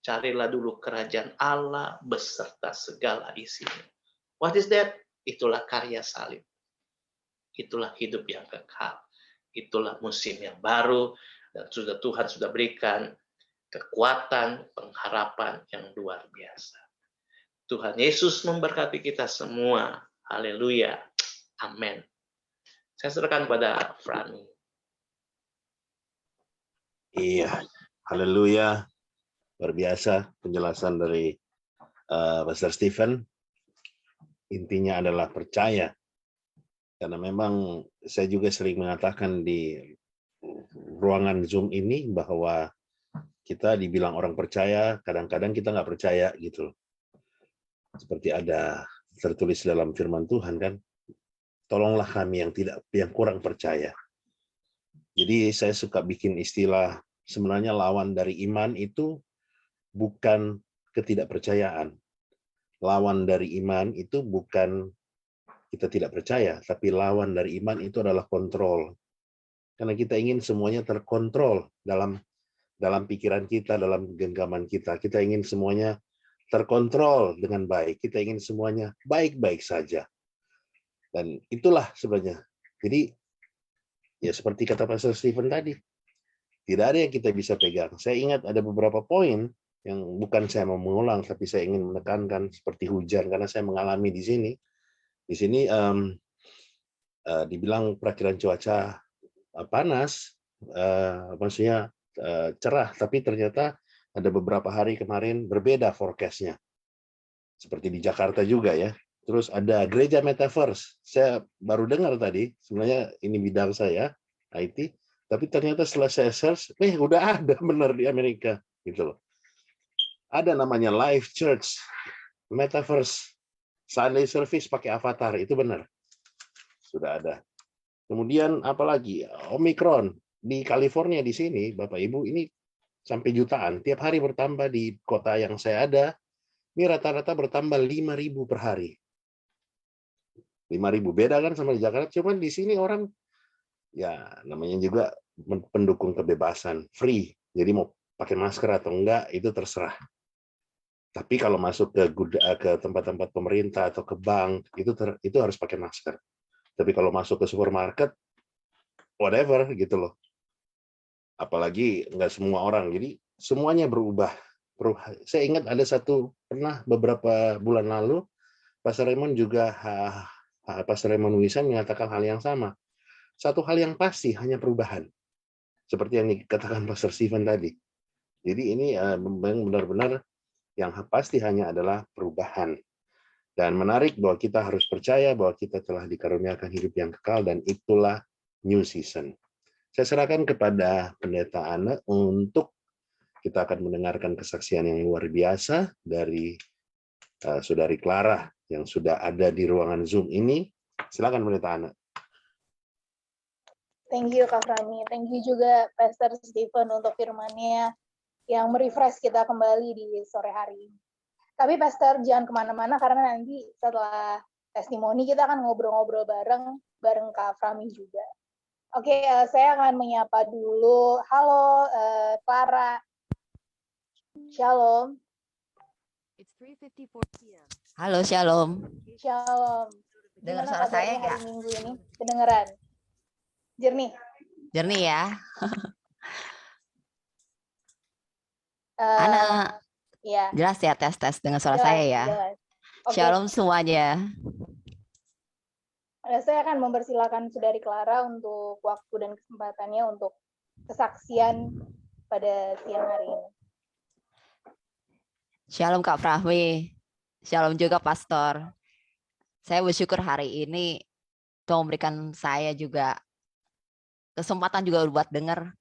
carilah dulu kerajaan Allah beserta segala isinya. What is that? Itulah karya salib. Itulah hidup yang kekal. Itulah musim yang baru. Dan Tuhan sudah berikan kekuatan, pengharapan yang luar biasa. Tuhan Yesus memberkati kita semua. Haleluya. Amin. Saya serahkan kepada Frami. Iya, haleluya. Luar biasa penjelasan dari Pastor Stephen. Intinya adalah percaya. Karena memang saya juga sering mengatakan di ruangan Zoom ini bahwa kita dibilang orang percaya, kadang-kadang kita nggak percaya gitu. seperti ada tertulis dalam firman Tuhan kan, tolonglah kami yang kurang percaya. Jadi saya suka bikin istilah, sebenarnya lawan dari iman itu bukan ketidakpercayaan. Lawan dari iman itu bukan kita tidak percaya, tapi lawan dari iman itu adalah kontrol. Karena kita ingin semuanya terkontrol dalam pikiran kita, dalam genggaman kita. Kita ingin semuanya terkontrol dengan baik. Kita ingin semuanya baik-baik saja. Dan itulah sebenarnya. Jadi, ya seperti kata Pastor Stephen tadi, tidak ada yang kita bisa pegang. Saya ingat ada beberapa poin yang bukan saya mau mengulang, tapi saya ingin menekankan seperti hujan, karena saya mengalami di sini. Di sini dibilang perakiran cuaca panas, maksudnya cerah, tapi ternyata ada beberapa hari kemarin berbeda forecast-nya. Seperti di Jakarta juga ya. Terus ada gereja metaverse. Saya baru dengar tadi, sebenarnya ini bidang saya, IT, tapi ternyata setelah saya search, udah ada benar di Amerika gitu loh. Ada namanya Live Church Metaverse Sunday Service pakai avatar, itu benar. Sudah ada. Kemudian apalagi Omicron di California di sini, Bapak Ibu, ini sampai jutaan. Tiap hari bertambah di kota yang saya ada. Ini rata-rata bertambah 5.000 per hari. 5.000 beda kan sama di Jakarta. Cuman di sini orang ya namanya juga pendukung kebebasan, free. Jadi mau pakai masker atau enggak itu terserah. Tapi kalau masuk ke tempat-tempat pemerintah atau ke bank itu harus pakai masker. Tapi kalau masuk ke supermarket, whatever gitu loh. Apalagi nggak semua orang. Jadi semuanya berubah. Saya ingat ada pernah beberapa bulan lalu, Pastor Raymond juga, Pastor Raymond Wisan mengatakan hal yang sama. Satu hal yang pasti hanya perubahan. Seperti yang dikatakan Pastor Stephen tadi. Jadi ini benar-benar yang pasti hanya adalah perubahan. Dan menarik bahwa kita harus percaya bahwa kita telah dikaruniakan hidup yang kekal dan itulah new season. Saya serahkan kepada Pendeta Ana untuk kita akan mendengarkan kesaksian yang luar biasa dari Saudari Clara yang sudah ada di ruangan Zoom ini. Silakan Pendeta Ana. Thank you Kak Frami. Thank you juga Pastor Stephen untuk firman-Nya yang merefresh kita kembali di sore hari ini. Tapi Pastor jangan kemana-mana karena nanti setelah testimoni kita akan ngobrol-ngobrol bareng Kak Frami juga. Oke, saya akan menyapa dulu. Halo Clara. Shalom. It's 3:54 p.m. Halo, shalom. Shalom. Dengar Gimana suara saya kabarnya nggak? hari Minggu ini? Kedengeran? Jernih? Jernih ya. Eh, Ana, ya, jelas ya tes dengan suara jelas, saya ya. jelas. Oke, Shalom semuanya. saya akan mempersilakan Saudari Clara untuk waktu dan kesempatannya untuk kesaksian pada siang hari ini. Shalom Kak Fahmi. Shalom juga Pastor. Saya bersyukur hari ini Tuhan memberikan saya juga kesempatan juga buat dengar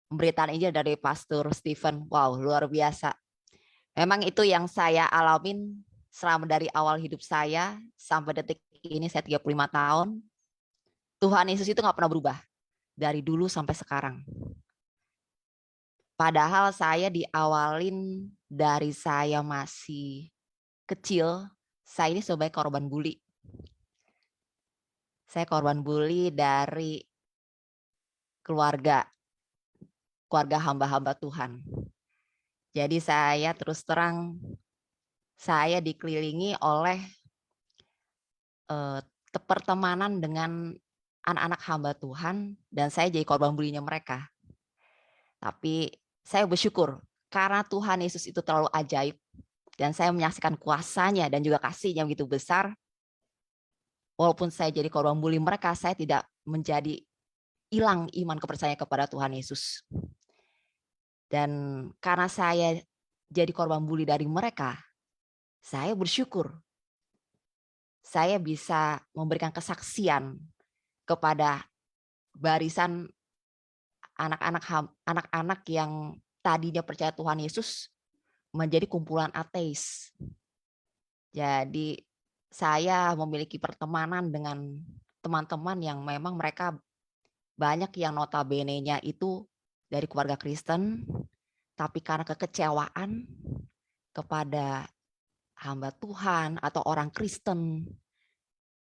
pemberitaan Injil dari Pastor Stephen. Wow, luar biasa. Memang itu yang saya alamin selama dari awal hidup saya sampai detik ini saya 35 tahun. Tuhan Yesus itu nggak pernah berubah dari dulu sampai sekarang. Padahal saya diawalin dari saya masih kecil, saya ini sebagai korban bully. Saya korban bully dari keluarga hamba-hamba Tuhan. Jadi saya terus terang, saya dikelilingi oleh pertemanan dengan anak-anak hamba Tuhan, dan saya jadi korban bulinya mereka. Tapi saya bersyukur, karena Tuhan Yesus itu terlalu ajaib, dan saya menyaksikan kuasanya dan juga kasihnya begitu besar, walaupun saya jadi korban bully mereka, saya tidak menjadi hilang iman kepercayaan kepada Tuhan Yesus. Dan karena saya jadi korban bully dari mereka, saya bersyukur saya bisa memberikan kesaksian kepada barisan anak-anak yang tadinya percaya Tuhan Yesus, menjadi kumpulan ateis. Jadi saya memiliki pertemanan dengan teman-teman yang memang mereka banyak yang notabene-nya itu dari keluarga Kristen, tapi karena kekecewaan kepada hamba Tuhan atau orang Kristen,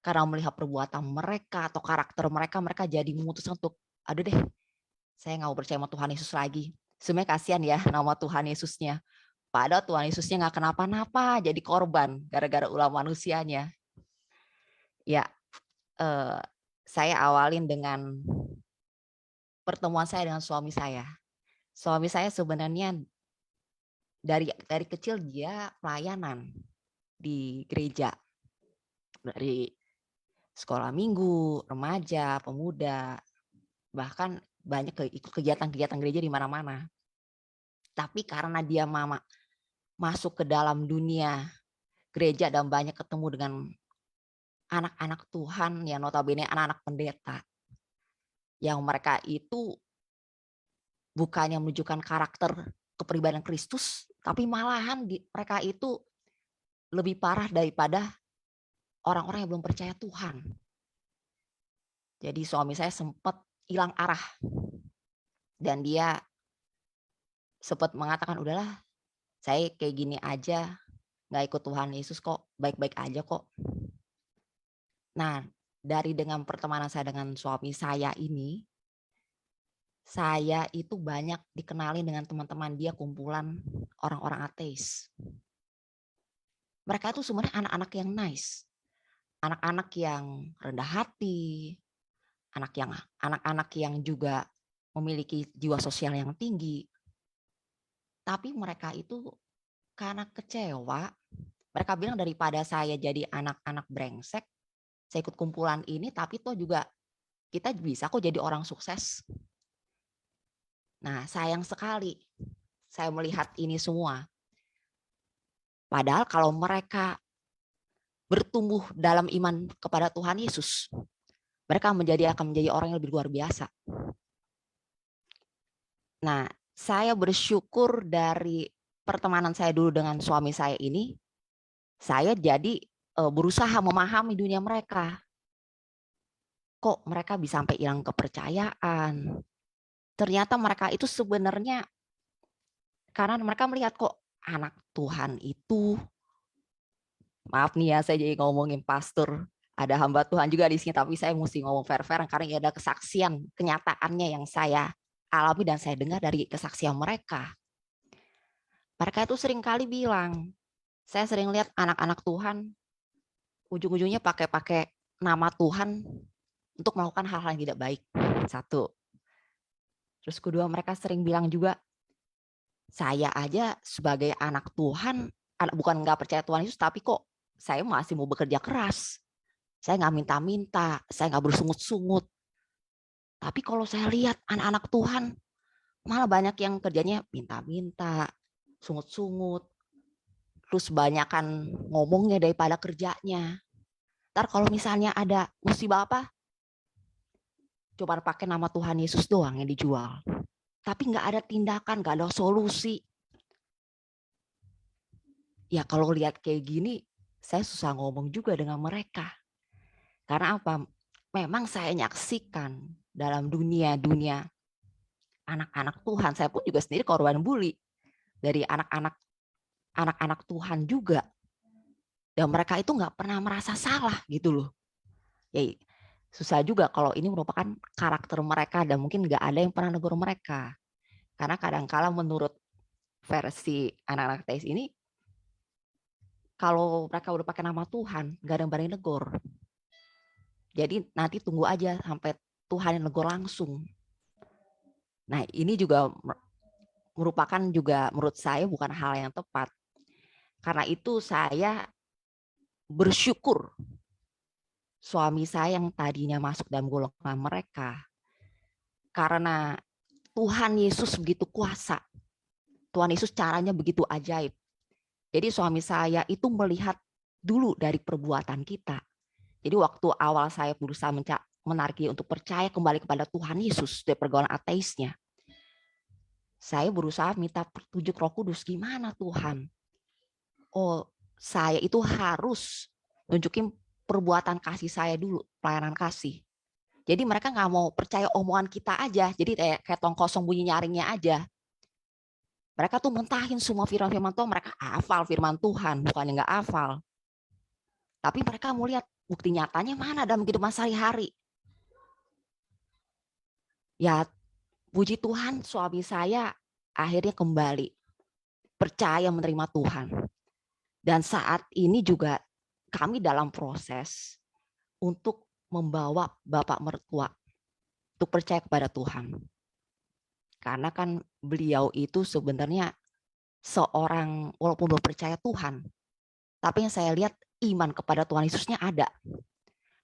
karena melihat perbuatan mereka atau karakter mereka, mereka jadi memutuskan untuk, aduh deh, saya nggak mau percaya sama Tuhan Yesus lagi. Sebenarnya kasihan ya nama Tuhan Yesusnya. Padahal Tuhan Yesusnya nggak kenapa-napa, jadi korban gara-gara ulah manusianya. Ya, saya awalin dengan pertemuan saya dengan suami saya. Suami saya sebenarnya dari kecil dia pelayanan di gereja, dari sekolah minggu, remaja, pemuda, bahkan banyak ikut kegiatan-kegiatan gereja di mana-mana. Tapi karena dia masuk ke dalam dunia gereja dan banyak ketemu dengan anak-anak Tuhan yang notabene anak-anak pendeta, yang mereka itu bukannya menunjukkan karakter kepribadian Kristus, tapi malahan mereka itu lebih parah daripada orang-orang yang belum percaya Tuhan. Jadi suami saya sempat hilang arah dan dia sempat mengatakan, udahlah saya kayak gini aja, nggak ikut Tuhan Yesus kok, baik-baik aja kok. Nah, dari dengan pertemanan saya dengan suami saya ini, saya itu banyak dikenali dengan teman-teman dia, kumpulan orang-orang ateis. Mereka itu sebenarnya anak-anak yang nice, anak-anak yang rendah hati, anak-anak yang juga memiliki jiwa sosial yang tinggi. Tapi mereka itu karena kecewa, mereka bilang daripada saya jadi anak-anak brengsek, saya ikut kumpulan ini, tapi toh juga kita bisa kok jadi orang sukses. Nah, sayang sekali saya melihat ini semua. Padahal kalau mereka bertumbuh dalam iman kepada Tuhan Yesus, mereka akan menjadi orang yang lebih luar biasa. Nah, saya bersyukur dari pertemanan saya dulu dengan suami saya ini, saya jadi berusaha memahami dunia mereka. Kok mereka bisa sampai hilang kepercayaan? Ternyata mereka itu sebenarnya karena mereka melihat kok anak Tuhan itu, maaf nih ya saya jadi ngomongin pastor, ada hamba Tuhan juga di sini, tapi saya mesti ngomong fair-fair karena ini ada kesaksian kenyataannya yang saya alami dan saya dengar dari kesaksian mereka. Mereka itu sering kali bilang, saya sering lihat anak-anak Tuhan ujung-ujungnya pakai nama Tuhan untuk melakukan hal-hal yang tidak baik. Satu. Terus kedua, mereka sering bilang juga, saya aja sebagai anak Tuhan, bukan nggak percaya Tuhan Yesus, tapi kok saya masih mau bekerja keras. Saya nggak minta-minta, saya nggak bersungut-sungut. Tapi kalau saya lihat anak-anak Tuhan, malah banyak yang kerjanya minta-minta, sungut-sungut, terus banyakan ngomongnya daripada kerjanya. Ntar kalau misalnya ada musibah apa, coba pakai nama Tuhan Yesus doang yang dijual. Tapi nggak ada tindakan, nggak ada solusi. Ya kalau lihat kayak gini, saya susah ngomong juga dengan mereka. Karena apa? Memang saya nyaksikan dalam dunia anak-anak Tuhan. Saya pun juga sendiri korban bully dari anak-anak Tuhan juga. Dan mereka itu nggak pernah merasa salah gitu loh. Ya susah juga kalau ini merupakan karakter mereka dan mungkin nggak ada yang pernah negur mereka. Karena kadang-kala menurut versi anak-anak ateis ini, kalau mereka udah pakai nama Tuhan, nggak ada yang berani negur. Jadi nanti tunggu aja sampai Tuhan yang negur langsung. Nah ini juga merupakan juga menurut saya bukan hal yang tepat. Karena itu saya bersyukur suami saya yang tadinya masuk dalam golongan mereka. Karena Tuhan Yesus begitu kuasa. Tuhan Yesus caranya begitu ajaib. Jadi suami saya itu melihat dulu dari perbuatan kita. Jadi waktu awal saya berusaha menarik dia untuk percaya kembali kepada Tuhan Yesus dari pergaulan ateisnya. saya berusaha minta petunjuk Roh Kudus, gimana Tuhan? Oh, saya itu harus nunjukin perbuatan kasih saya dulu, pelayanan kasih. Jadi mereka nggak mau percaya omongan kita aja, jadi kayak tong kosong bunyi nyaringnya aja. Mereka tuh mentahin semua firman-firman Tuhan, mereka hafal firman Tuhan, bukannya nggak hafal. Tapi mereka mau lihat bukti nyatanya mana dalam kehidupan sehari-hari. Ya, puji Tuhan suami saya akhirnya kembali percaya menerima Tuhan. Dan saat ini juga kami dalam proses untuk membawa bapak mertua untuk percaya kepada Tuhan. Karena kan beliau itu sebenarnya seorang walaupun belum percaya Tuhan, tapi yang saya lihat iman kepada Tuhan Yesusnya ada.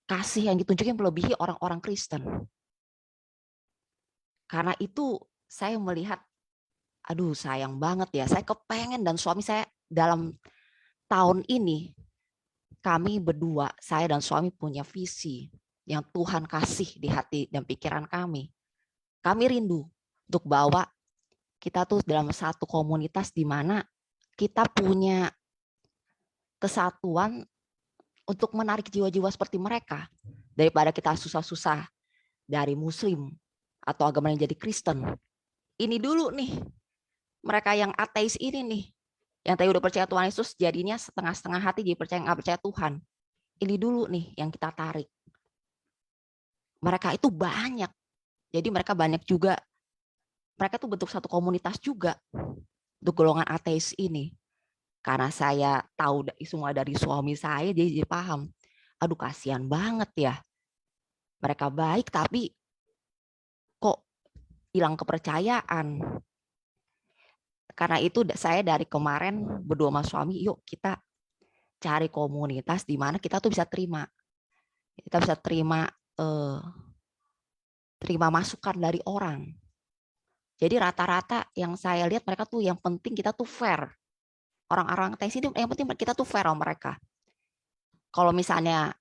Kasih yang ditunjukin melebihi orang-orang Kristen. Karena itu saya melihat, aduh sayang banget ya, saya kepengen dan suami saya dalam tahun ini, kami berdua, saya dan suami punya visi yang Tuhan kasih di hati dan pikiran kami. Kami rindu untuk bawa kita tuh dalam satu komunitas di mana kita punya kesatuan untuk menarik jiwa-jiwa seperti mereka. Daripada kita susah-susah dari Muslim atau agama yang jadi Kristen. Ini dulu nih, mereka yang ateis ini nih, yang tadi udah percaya Tuhan Yesus jadinya setengah-setengah hati jadi percaya nggak percaya Tuhan. Ini dulu nih yang kita tarik. Mereka itu banyak. Jadi mereka banyak juga. Mereka tuh bentuk satu komunitas juga untuk golongan ateis ini. Karena saya tahu semua dari suami saya, jadi paham. Aduh kasihan banget ya. Mereka baik tapi kok hilang kepercayaan. Karena itu saya dari kemarin berdua sama suami, yuk kita cari komunitas di mana kita tuh bisa terima. Kita bisa terima masukan dari orang. Jadi rata-rata yang saya lihat mereka tuh yang penting kita tuh fair. Orang-orang ateis ini yang penting kita tuh fair sama mereka. Kalau misalnya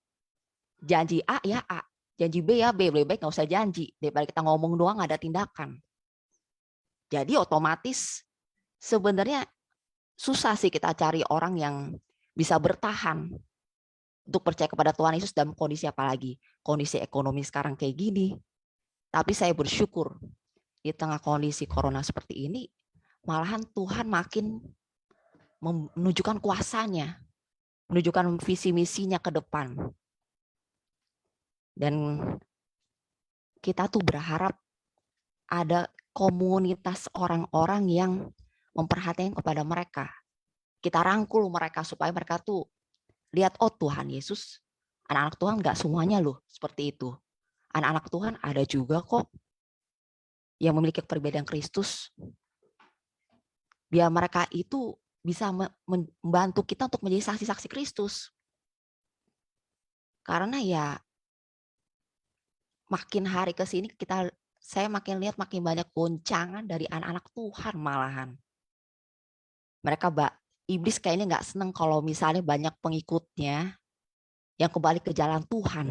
janji A ya A, janji B ya B, lebih baik nggak usah janji daripada kita ngomong doang nggak ada tindakan. Jadi otomatis sebenarnya susah sih kita cari orang yang bisa bertahan untuk percaya kepada Tuhan Yesus dalam kondisi apalagi kondisi ekonomi sekarang kayak gini. Tapi saya bersyukur di tengah kondisi corona seperti ini, malahan Tuhan makin menunjukkan kuasanya, menunjukkan visi misinya ke depan. Dan kita tuh berharap ada komunitas orang-orang yang memperhatikan kepada mereka. Kita rangkul mereka supaya mereka tuh lihat, oh Tuhan Yesus, anak-anak Tuhan nggak semuanya loh seperti itu. Anak-anak Tuhan ada juga kok yang memiliki kepribadian Kristus. Biar mereka itu bisa membantu kita untuk menjadi saksi-saksi Kristus. Karena ya makin hari ke sini saya makin lihat makin banyak goncangan dari anak-anak Tuhan malahan. Mereka iblis kayaknya nggak seneng kalau misalnya banyak pengikutnya yang kembali ke jalan Tuhan.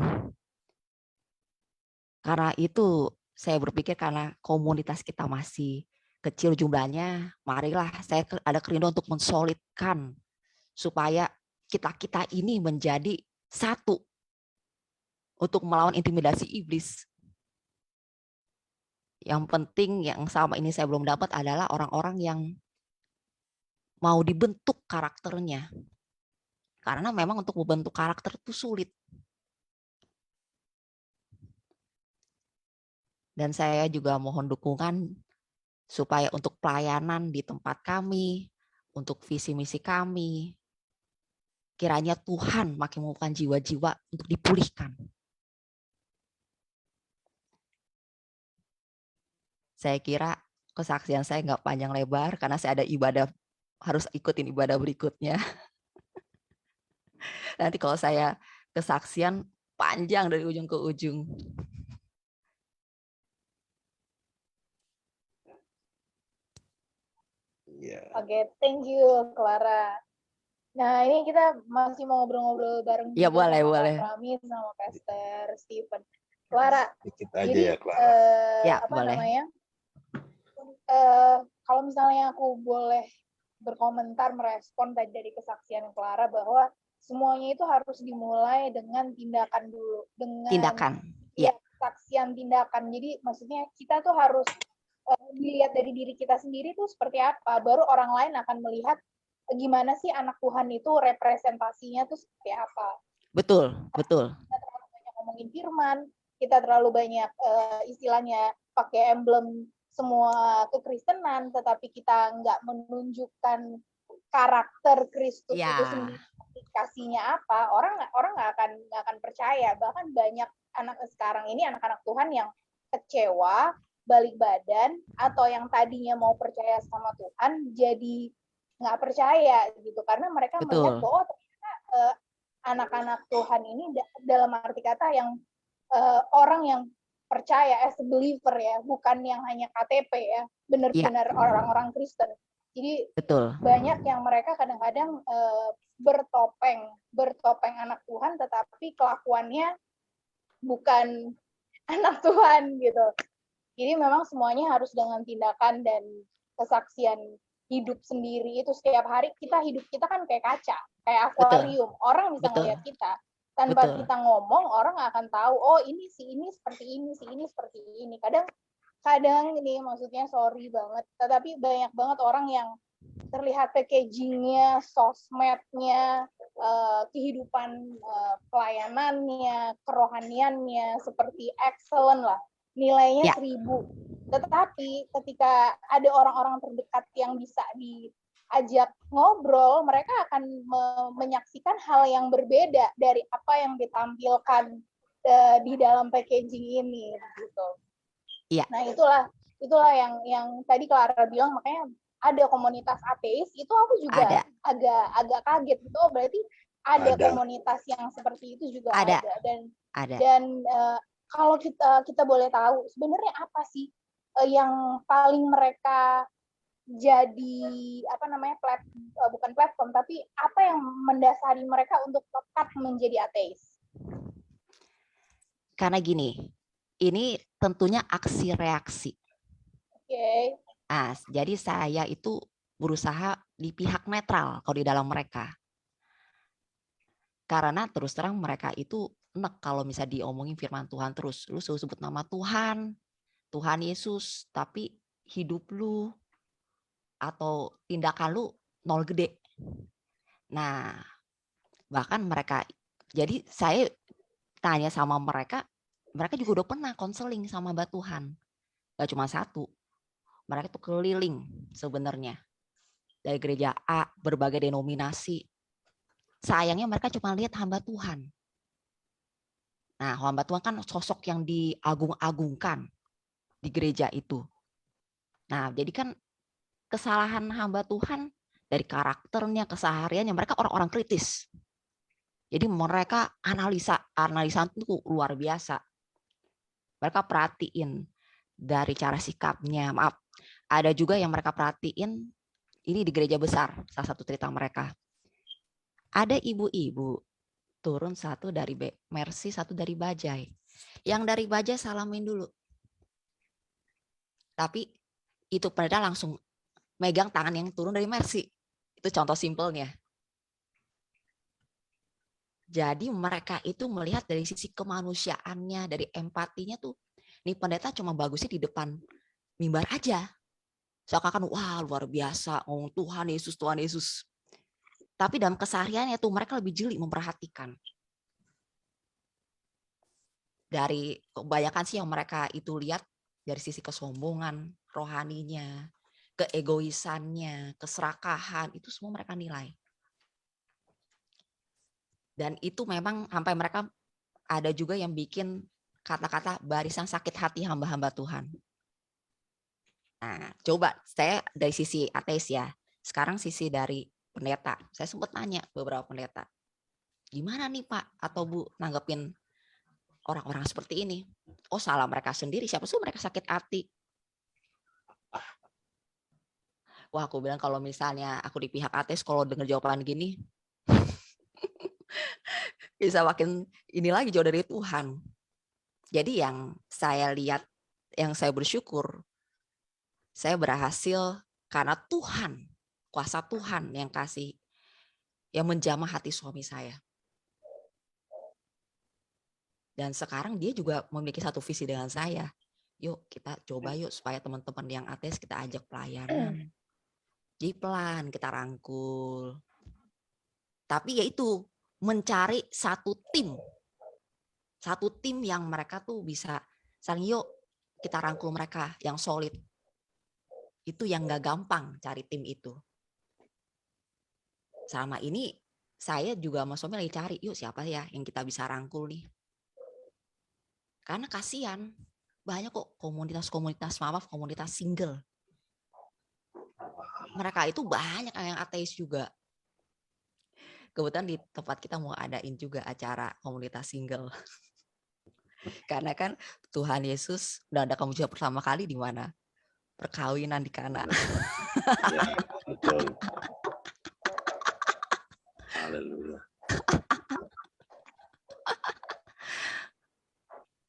Karena itu saya berpikir karena komunitas kita masih kecil jumlahnya, marilah saya ada kerinduan untuk mensolidkan supaya kita ini menjadi satu untuk melawan intimidasi iblis. Yang penting yang sama ini saya belum dapat adalah orang-orang yang mau dibentuk karakternya. Karena memang untuk membentuk karakter itu sulit. Dan saya juga mohon dukungan supaya untuk pelayanan di tempat kami, untuk visi misi kami, kiranya Tuhan makin membukakan jiwa-jiwa untuk dipulihkan. Saya kira kesaksian saya nggak panjang lebar karena saya ada ibadah, harus ikutin ibadah berikutnya. Nanti kalau saya kesaksian panjang dari ujung ke ujung. Oke, thank you Clara. Nah, ini kita masih mau ngobrol-ngobrol bareng Ya, juga boleh, sama boleh. Kak Rami sama Pastor Stephen. Clara, Dikit aja jadi ya, Clara. Ya, apa boleh. namanya? kalau misalnya aku boleh berkomentar merespon tadi dari kesaksian Clara bahwa semuanya itu harus dimulai dengan tindakan dulu, dengan Tindakan. Ya, kesaksian tindakan. Jadi maksudnya kita tuh harus dilihat dari diri kita sendiri tuh seperti apa, baru orang lain akan melihat gimana sih anak Tuhan itu representasinya tuh seperti apa. betul. Kita terlalu banyak ngomongin firman, kita terlalu banyak istilahnya pakai emblem semua kekristenan, tetapi kita nggak menunjukkan karakter Kristus itu Ya, sendiri, aplikasinya apa, orang nggak akan percaya. Bahkan banyak anak sekarang ini, anak-anak Tuhan yang kecewa, balik badan, atau yang tadinya mau percaya sama Tuhan jadi nggak percaya gitu, karena mereka melihat betul. bahwa ternyata anak-anak Tuhan ini dalam arti kata yang orang yang percaya as a believer ya, bukan yang hanya KTP ya, benar-benar orang-orang Kristen. Jadi Betul. banyak yang mereka kadang-kadang bertopeng anak Tuhan, tetapi kelakuannya bukan anak Tuhan gitu. Jadi memang semuanya harus dengan tindakan dan kesaksian hidup sendiri. Itu setiap hari hidup kita kan kayak kaca, kayak akuarium. Orang bisa ngelihat kita. Tanpa kita ngomong, orang akan tahu, oh ini si ini seperti ini, si ini seperti ini. Kadang ini maksudnya sorry banget, tetapi banyak banget orang yang terlihat packagingnya, sosmednya, kehidupan pelayanannya, kerohaniannya seperti excellent lah, nilainya 1000. Tetapi ketika ada orang-orang terdekat yang bisa diajak ngobrol, mereka akan menyaksikan hal yang berbeda dari apa yang ditampilkan di dalam packaging ini gitu. Iya. Nah itulah yang tadi Clara bilang, makanya ada komunitas ateis itu aku juga agak kaget gitu. Oh, berarti ada komunitas yang seperti itu juga ada. Dan kalau kita boleh tahu sebenarnya apa sih yang paling mereka jadi bukan platform, tapi apa yang mendasari mereka untuk tetap menjadi ateis? Karena gini, ini tentunya aksi reaksi. Oke. Jadi saya itu berusaha di pihak netral kalau di dalam mereka. Karena terus terang mereka itu enek kalau misalnya diomongin firman Tuhan terus. Lu selalu sebut nama Tuhan, Tuhan Yesus, tapi hidup lu atau tindakan lu nol gede. Nah, bahkan mereka, jadi saya tanya sama mereka juga udah pernah konseling sama Mbak Tuhan. Gak cuma satu. Mereka tuh keliling sebenarnya dari gereja A, berbagai denominasi. Sayangnya mereka cuma lihat hamba Tuhan. Nah, hamba Tuhan kan sosok yang diagung-agungkan di gereja itu. Nah, jadi kan kesalahan hamba Tuhan dari karakternya, kesehariannya, mereka orang-orang kritis. Jadi mereka analisa itu luar biasa. Mereka perhatiin dari cara sikapnya. Maaf, ada juga yang mereka perhatiin, ini di gereja besar, salah satu cerita mereka. Ada ibu-ibu, turun satu dari Mercy, satu dari Bajai. Yang dari Bajai salamin dulu. Tapi itu pendeta langsung megang tangan yang turun dari Mercy. Itu contoh simpelnya. Jadi mereka itu melihat dari sisi kemanusiaannya, dari empatinya tuh, nih pendeta cuma bagusnya di depan mimbar aja. Seakan-akan wah luar biasa, ngomong Tuhan Yesus. Tapi dalam kesehariannya tuh mereka lebih jeli memperhatikan. Dari kebanyakan sih yang mereka itu lihat dari sisi kesombongan, rohaninya, keegoisannya, keserakahan, itu semua mereka nilai. Dan itu memang sampai mereka ada juga yang bikin kata-kata barisan sakit hati hamba-hamba Tuhan. Nah, coba saya dari sisi ateis ya. Sekarang sisi dari pendeta. Saya sempat nanya beberapa pendeta. Gimana nih Pak atau Bu nanggepin orang-orang seperti ini? Oh, salah mereka sendiri. Siapa sih mereka sakit hati? Wah, aku bilang kalau misalnya aku di pihak ateis kalau dengar jawaban gini bisa makin ini lagi jauh dari Tuhan. Jadi yang saya lihat, yang saya bersyukur, saya berhasil karena Tuhan, kuasa Tuhan yang kasih, yang menjamah hati suami saya. Dan sekarang dia juga memiliki satu visi dengan saya. Yuk kita coba yuk supaya teman-teman yang ateis kita ajak pelayanan. Jadi pelan kita rangkul. Tapi yaitu mencari satu tim. Satu tim yang mereka tuh bisa saling yuk kita rangkul mereka yang solid. Itu yang gak gampang cari tim itu. Selama ini saya juga sama suami lagi cari yuk siapa ya yang kita bisa rangkul nih. Karena kasihan banyak kok komunitas single. Mereka itu banyak yang ateis juga. Kebetulan di tempat kita mau adain juga acara komunitas single. Karena kan Tuhan Yesus udah ada kemunculan pertama kali di mana? Perkawinan di Kana. Ya, betul. Haleluya.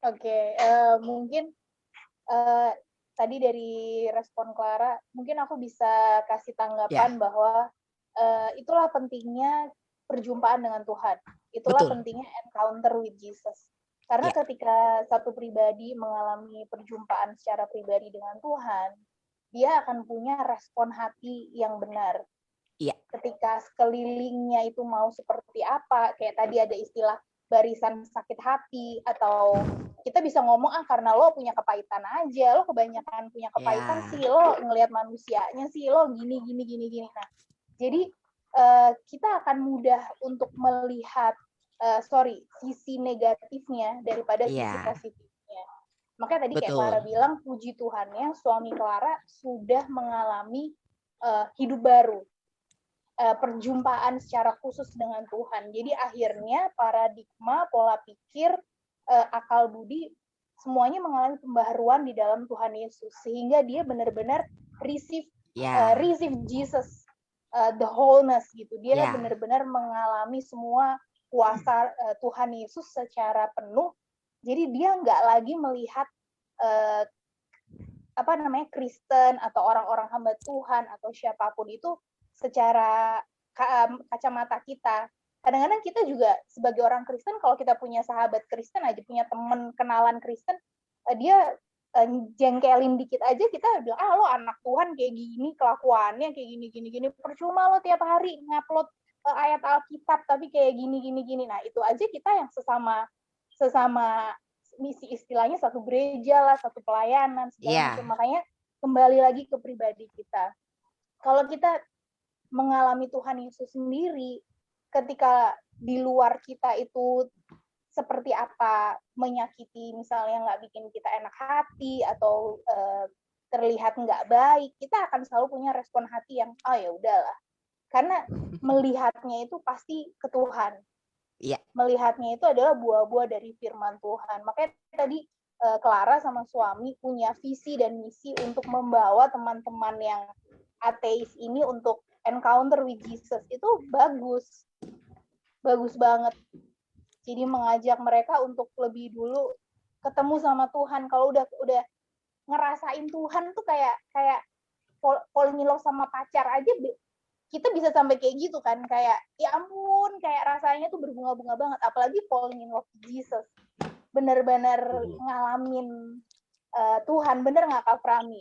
Oke, mungkin tadi dari respon Clara, mungkin aku bisa kasih tanggapan bahwa itulah pentingnya perjumpaan dengan Tuhan. Itulah pentingnya encounter with Jesus. Karena ketika satu pribadi mengalami perjumpaan secara pribadi dengan Tuhan, dia akan punya respon hati yang benar. Ketika sekelilingnya itu mau seperti apa, kayak tadi ada istilah barisan sakit hati, atau kita bisa ngomong karena lo punya kepahitan aja, lo kebanyakan punya kepahitan sih, lo ngelihat manusianya sih, lo gini. Nah, jadi kita akan mudah untuk melihat sisi negatifnya daripada sisi positifnya. Makanya tadi kayak Clara bilang, puji Tuhannya suami Clara sudah mengalami hidup baru, perjumpaan secara khusus dengan Tuhan. Jadi akhirnya paradigma, pola pikir, akal budi semuanya mengalami pembaharuan di dalam Tuhan Yesus, sehingga dia benar-benar receive Jesus, the wholeness gitu. Dia benar-benar mengalami semua kuasa Tuhan Yesus secara penuh. Jadi dia nggak lagi melihat Kristen atau orang-orang hamba Tuhan atau siapapun itu secara kacamata kita. Kadang-kadang kita juga sebagai orang Kristen, kalau kita punya sahabat Kristen aja, punya teman kenalan Kristen, dia jengkelin dikit aja, kita bilang, lo anak Tuhan kayak gini, kelakuannya kayak gini. Percuma lo tiap hari ngupload ayat Alkitab, tapi kayak gini. Nah, itu aja kita yang sesama misi, istilahnya satu gereja lah, satu pelayanan, segala macam. Makanya kembali lagi ke pribadi kita. Kalau kita mengalami Tuhan Yesus sendiri, ketika di luar kita itu seperti apa, menyakiti, misalnya nggak bikin kita enak hati, atau terlihat nggak baik, kita akan selalu punya respon hati yang, ya udahlah. Karena melihatnya itu pasti ke Tuhan. Melihatnya itu adalah buah-buah dari firman Tuhan. Makanya tadi Clara sama suami punya visi dan misi untuk membawa teman-teman yang ateis ini untuk encounter with Jesus. Itu bagus banget. Jadi mengajak mereka untuk lebih dulu ketemu sama Tuhan. Kalau udah ngerasain Tuhan tuh kayak falling in love sama pacar aja, kita bisa sampai kayak gitu kan, kayak ya ampun, kayak rasanya tuh berbunga-bunga banget. Apalagi falling in love with Jesus, bener-bener ngalamin Tuhan. Bener nggak Kak Prami?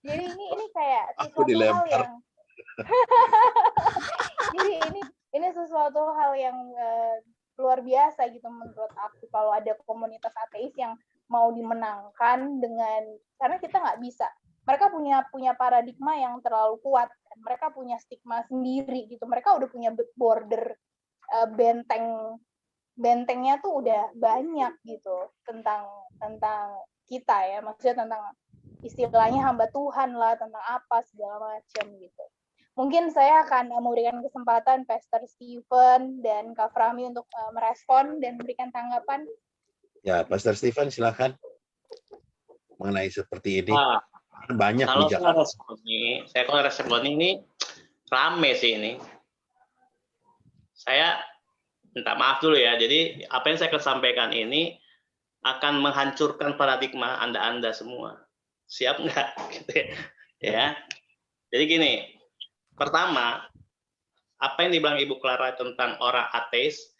Jadi ini kayak sesuatu hal yang jadi ini sesuatu hal yang luar biasa gitu menurut aku, kalau ada komunitas ateis yang mau dimenangkan karena kita nggak bisa. Mereka punya paradigma yang terlalu kuat, mereka punya stigma sendiri gitu. Mereka udah punya border, bentengnya tuh udah banyak gitu tentang kita ya, maksudnya tentang istilahnya hamba Tuhan lah, tentang apa segala macam gitu. Mungkin saya akan memberikan kesempatan Pastor Stephen dan Kak Frami untuk merespon dan memberikan tanggapan. Ya, Pastor Stephen silakan mengenai seperti ini. Banyak kalau bicara. respon ini rame sih ini. Saya minta maaf dulu ya. Jadi apa yang saya akan sampaikan ini akan menghancurkan paradigma Anda semua. Siap nggak? Gitu ya. Jadi gini, pertama, apa yang dibilang Ibu Clara tentang orang ateis,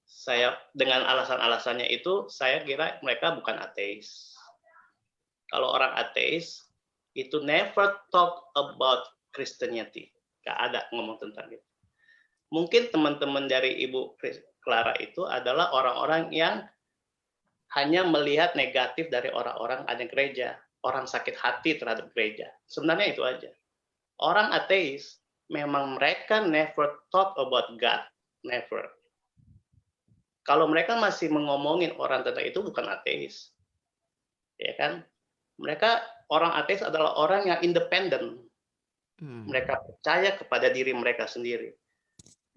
saya dengan alasan-alasannya itu, saya kira mereka bukan ateis. Kalau orang ateis, itu never talk about Christianity. Nggak ada ngomong tentang itu. Mungkin teman-teman dari Ibu Clara itu adalah orang-orang yang hanya melihat negatif dari orang-orang ada gereja, orang sakit hati terhadap gereja. Sebenarnya itu aja. Orang ateis, memang mereka never talk about God, never. Kalau mereka masih mengomongin orang tentang itu, bukan ateis. Ya kan? Mereka, orang ateis adalah orang yang independen. Mereka percaya kepada diri mereka sendiri.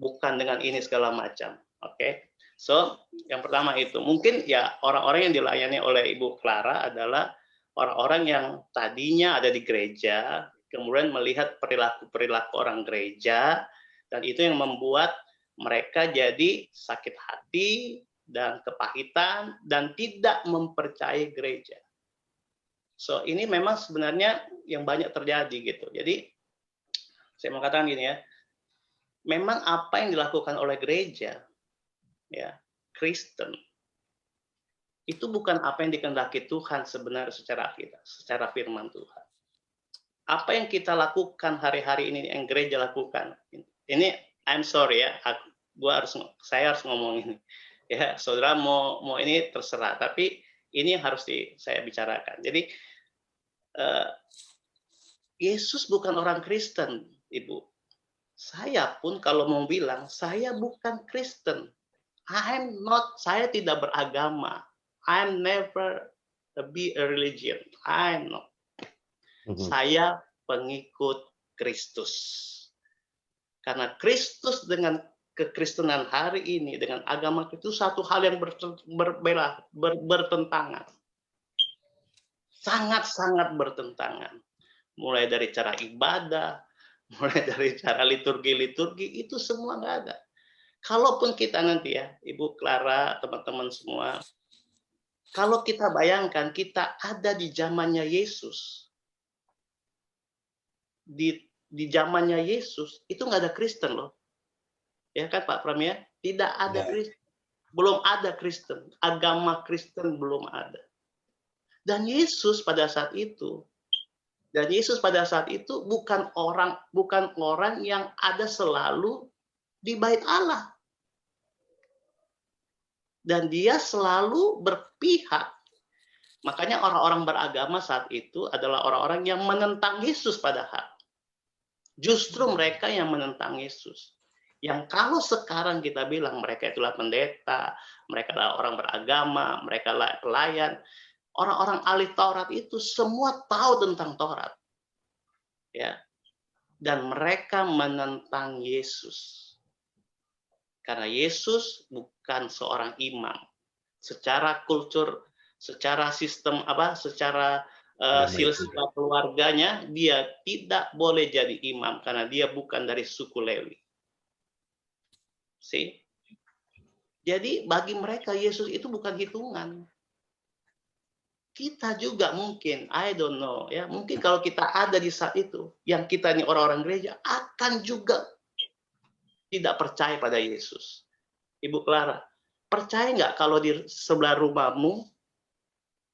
Bukan dengan ini segala macam. Oke? So, yang pertama itu. Mungkin ya orang-orang yang dilayani oleh Ibu Clara adalah orang-orang yang tadinya ada di gereja, kemudian melihat perilaku-perilaku orang gereja, dan itu yang membuat mereka jadi sakit hati dan kepahitan dan tidak mempercayai gereja. So, ini memang sebenarnya yang banyak terjadi gitu. Jadi, saya mau katakan gini ya, memang apa yang dilakukan oleh gereja, ya, Kristen, itu bukan apa yang dikehendaki Tuhan sebenarnya secara kita, secara firman Tuhan. Apa yang kita lakukan hari-hari ini, yang gereja lakukan, ini I'm sorry ya, saya harus ngomong ini. Ya, saudara mau ini terserah, tapi ini yang harus saya bicarakan. Jadi Yesus bukan orang Kristen, Ibu. Saya pun kalau mau bilang, saya bukan Kristen. Saya tidak beragama. I'm never be a religion. I'm not. Saya pengikut Kristus. Karena Kristus dengan kekristenan hari ini, dengan agama itu satu hal yang bertentangan. Sangat-sangat bertentangan. Mulai dari cara ibadah, mulai dari cara liturgi-liturgi, itu semua nggak ada. Kalaupun kita nanti ya, Ibu Clara, teman-teman semua, kalau kita bayangkan kita ada di zamannya Yesus, di zamannya Yesus itu nggak ada Kristen loh, ya kan Pak Pram ya? Tidak ada Kristen, belum ada Kristen, agama Kristen belum ada. Dan Yesus pada saat itu bukan orang yang ada selalu di bait Allah. Dan dia selalu berpihak. Makanya orang-orang beragama saat itu adalah orang-orang yang menentang Yesus padahal. Justru mereka yang menentang Yesus. Yang kalau sekarang kita bilang mereka itulah pendeta, mereka adalah orang beragama, mereka adalah pelayan. Orang-orang ahli Taurat itu semua tahu tentang Taurat. Ya. Dan mereka menentang Yesus. Karena Yesus bukan seorang imam. Secara kultur, secara sistem secara silsilah keluarganya, dia tidak boleh jadi imam karena dia bukan dari suku Lewi. See? Jadi bagi mereka Yesus itu bukan hitungan. Kita juga mungkin, I don't know ya, mungkin kalau kita ada di saat itu, yang kita ini orang-orang gereja akan juga tidak percaya pada Yesus. Ibu Clara, percaya nggak kalau di sebelah rumahmu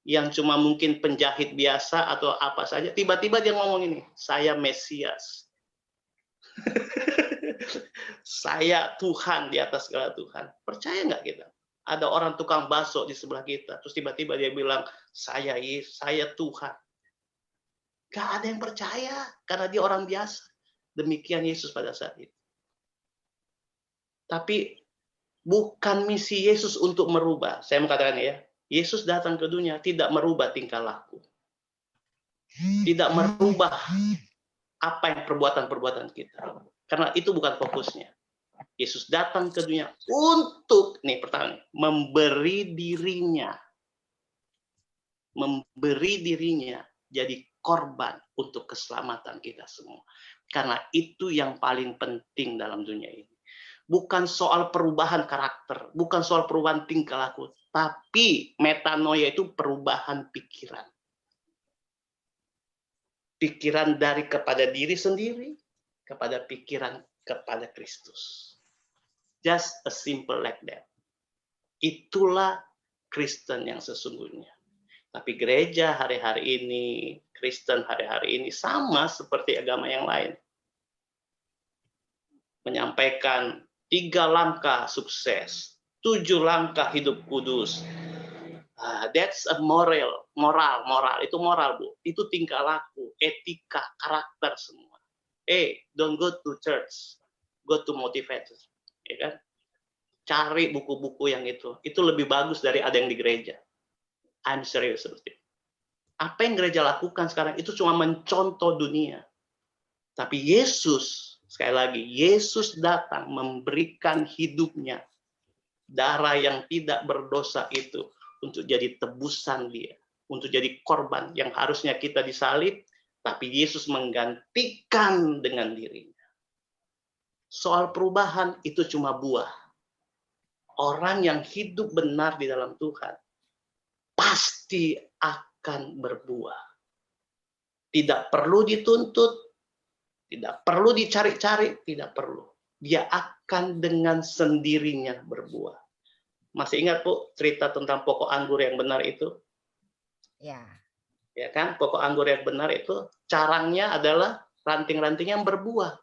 yang cuma mungkin penjahit biasa atau apa saja, tiba-tiba dia ngomong ini, saya Mesias. Saya Tuhan di atas segala Tuhan. Percaya nggak kita? Ada orang tukang bakso di sebelah kita, terus tiba-tiba dia bilang, saya Tuhan. Gak ada yang percaya, karena dia orang biasa. Demikian Yesus pada saat itu. Tapi bukan misi Yesus untuk merubah. Saya mau katakan ya, Yesus datang ke dunia tidak merubah tingkah laku. Tidak merubah apa yang perbuatan-perbuatan kita. Karena itu bukan fokusnya. Yesus datang ke dunia untuk, nih pertanyaan, memberi dirinya jadi korban untuk keselamatan kita semua. Karena itu yang paling penting dalam dunia ini. Bukan soal perubahan karakter, bukan soal perubahan tingkah laku, tapi metanoia itu perubahan pikiran. pikiran dari kepada diri sendiri kepada pikiran kepada Kristus. Just a simple like that. Itulah Kristen yang sesungguhnya. Tapi gereja hari-hari ini, Kristen hari-hari ini sama seperti agama yang lain. Menyampaikan 3 langkah sukses, 7 langkah hidup kudus. That's a moral. Itu moral, Bu. Itu tingkah laku, etika, karakter semua. Don't go to church, go to motivator, ya kan? Cari buku-buku yang itu lebih bagus dari ada yang di gereja. I'm serious seperti itu. Apa yang gereja lakukan sekarang itu cuma mencontoh dunia. Tapi Yesus, sekali lagi, Yesus datang memberikan hidupnya, darah yang tidak berdosa itu untuk jadi tebusan dia, untuk jadi korban yang harusnya kita disalib, tapi Yesus menggantikan dengan dirinya. Soal perubahan itu cuma buah. Orang yang hidup benar di dalam Tuhan pasti akan berbuah. Tidak perlu dituntut, tidak perlu dicari-cari, tidak perlu. Dia akan dengan sendirinya berbuah. Masih ingat, Bu, cerita tentang pokok anggur yang benar itu? Ya. Ya kan, pokok anggur yang benar itu carangnya adalah ranting-ranting yang berbuah.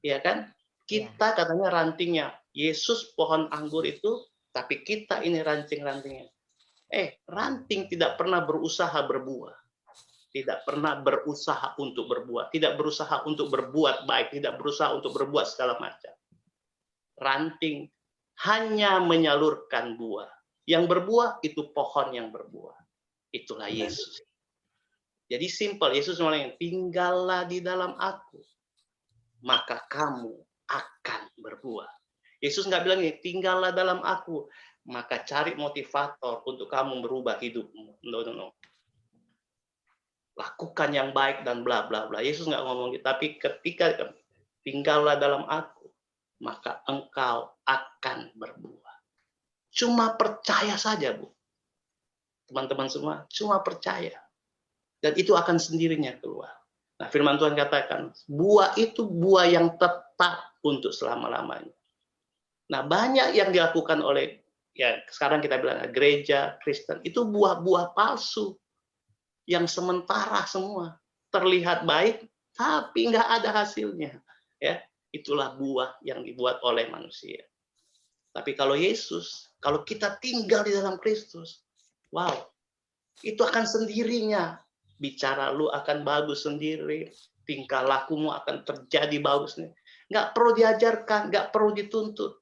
Ya kan? Kita katanya rantingnya. Yesus pohon anggur itu, tapi kita ini ranting-rantingnya. Ranting tidak pernah berusaha berbuah. Tidak pernah berusaha untuk berbuah. Tidak berusaha untuk berbuat baik. Tidak berusaha untuk berbuat segala macam. Ranting hanya menyalurkan buah. Yang berbuah itu pohon yang berbuah. Itulah Yesus. Jadi simpel, Yesus bilang, tinggallah di dalam aku, maka kamu akan berbuah. Yesus nggak bilang, tinggallah dalam aku, maka cari motivator untuk kamu merubah hidupmu. No. Lakukan yang baik dan bla bla bla. Yesus nggak ngomong gitu. Tapi ketika tinggallah dalam aku, maka engkau akan berbuah. Cuma percaya saja, Bu. Teman-teman semua, cuma percaya. Dan itu akan sendirinya keluar. Nah, firman Tuhan katakan, buah itu buah yang tetap untuk selama-lamanya. Nah, banyak yang dilakukan oleh, ya sekarang kita bilang gereja, Kristen, itu buah-buah palsu. Yang sementara semua. Terlihat baik, tapi nggak ada hasilnya. Ya, itulah buah yang dibuat oleh manusia. Tapi kalau Yesus, kalau kita tinggal di dalam Kristus, wow, itu akan sendirinya. Bicara lu akan bagus sendiri, tingkah lakumu akan terjadi bagus nih. Nggak perlu diajarkan, nggak perlu dituntut.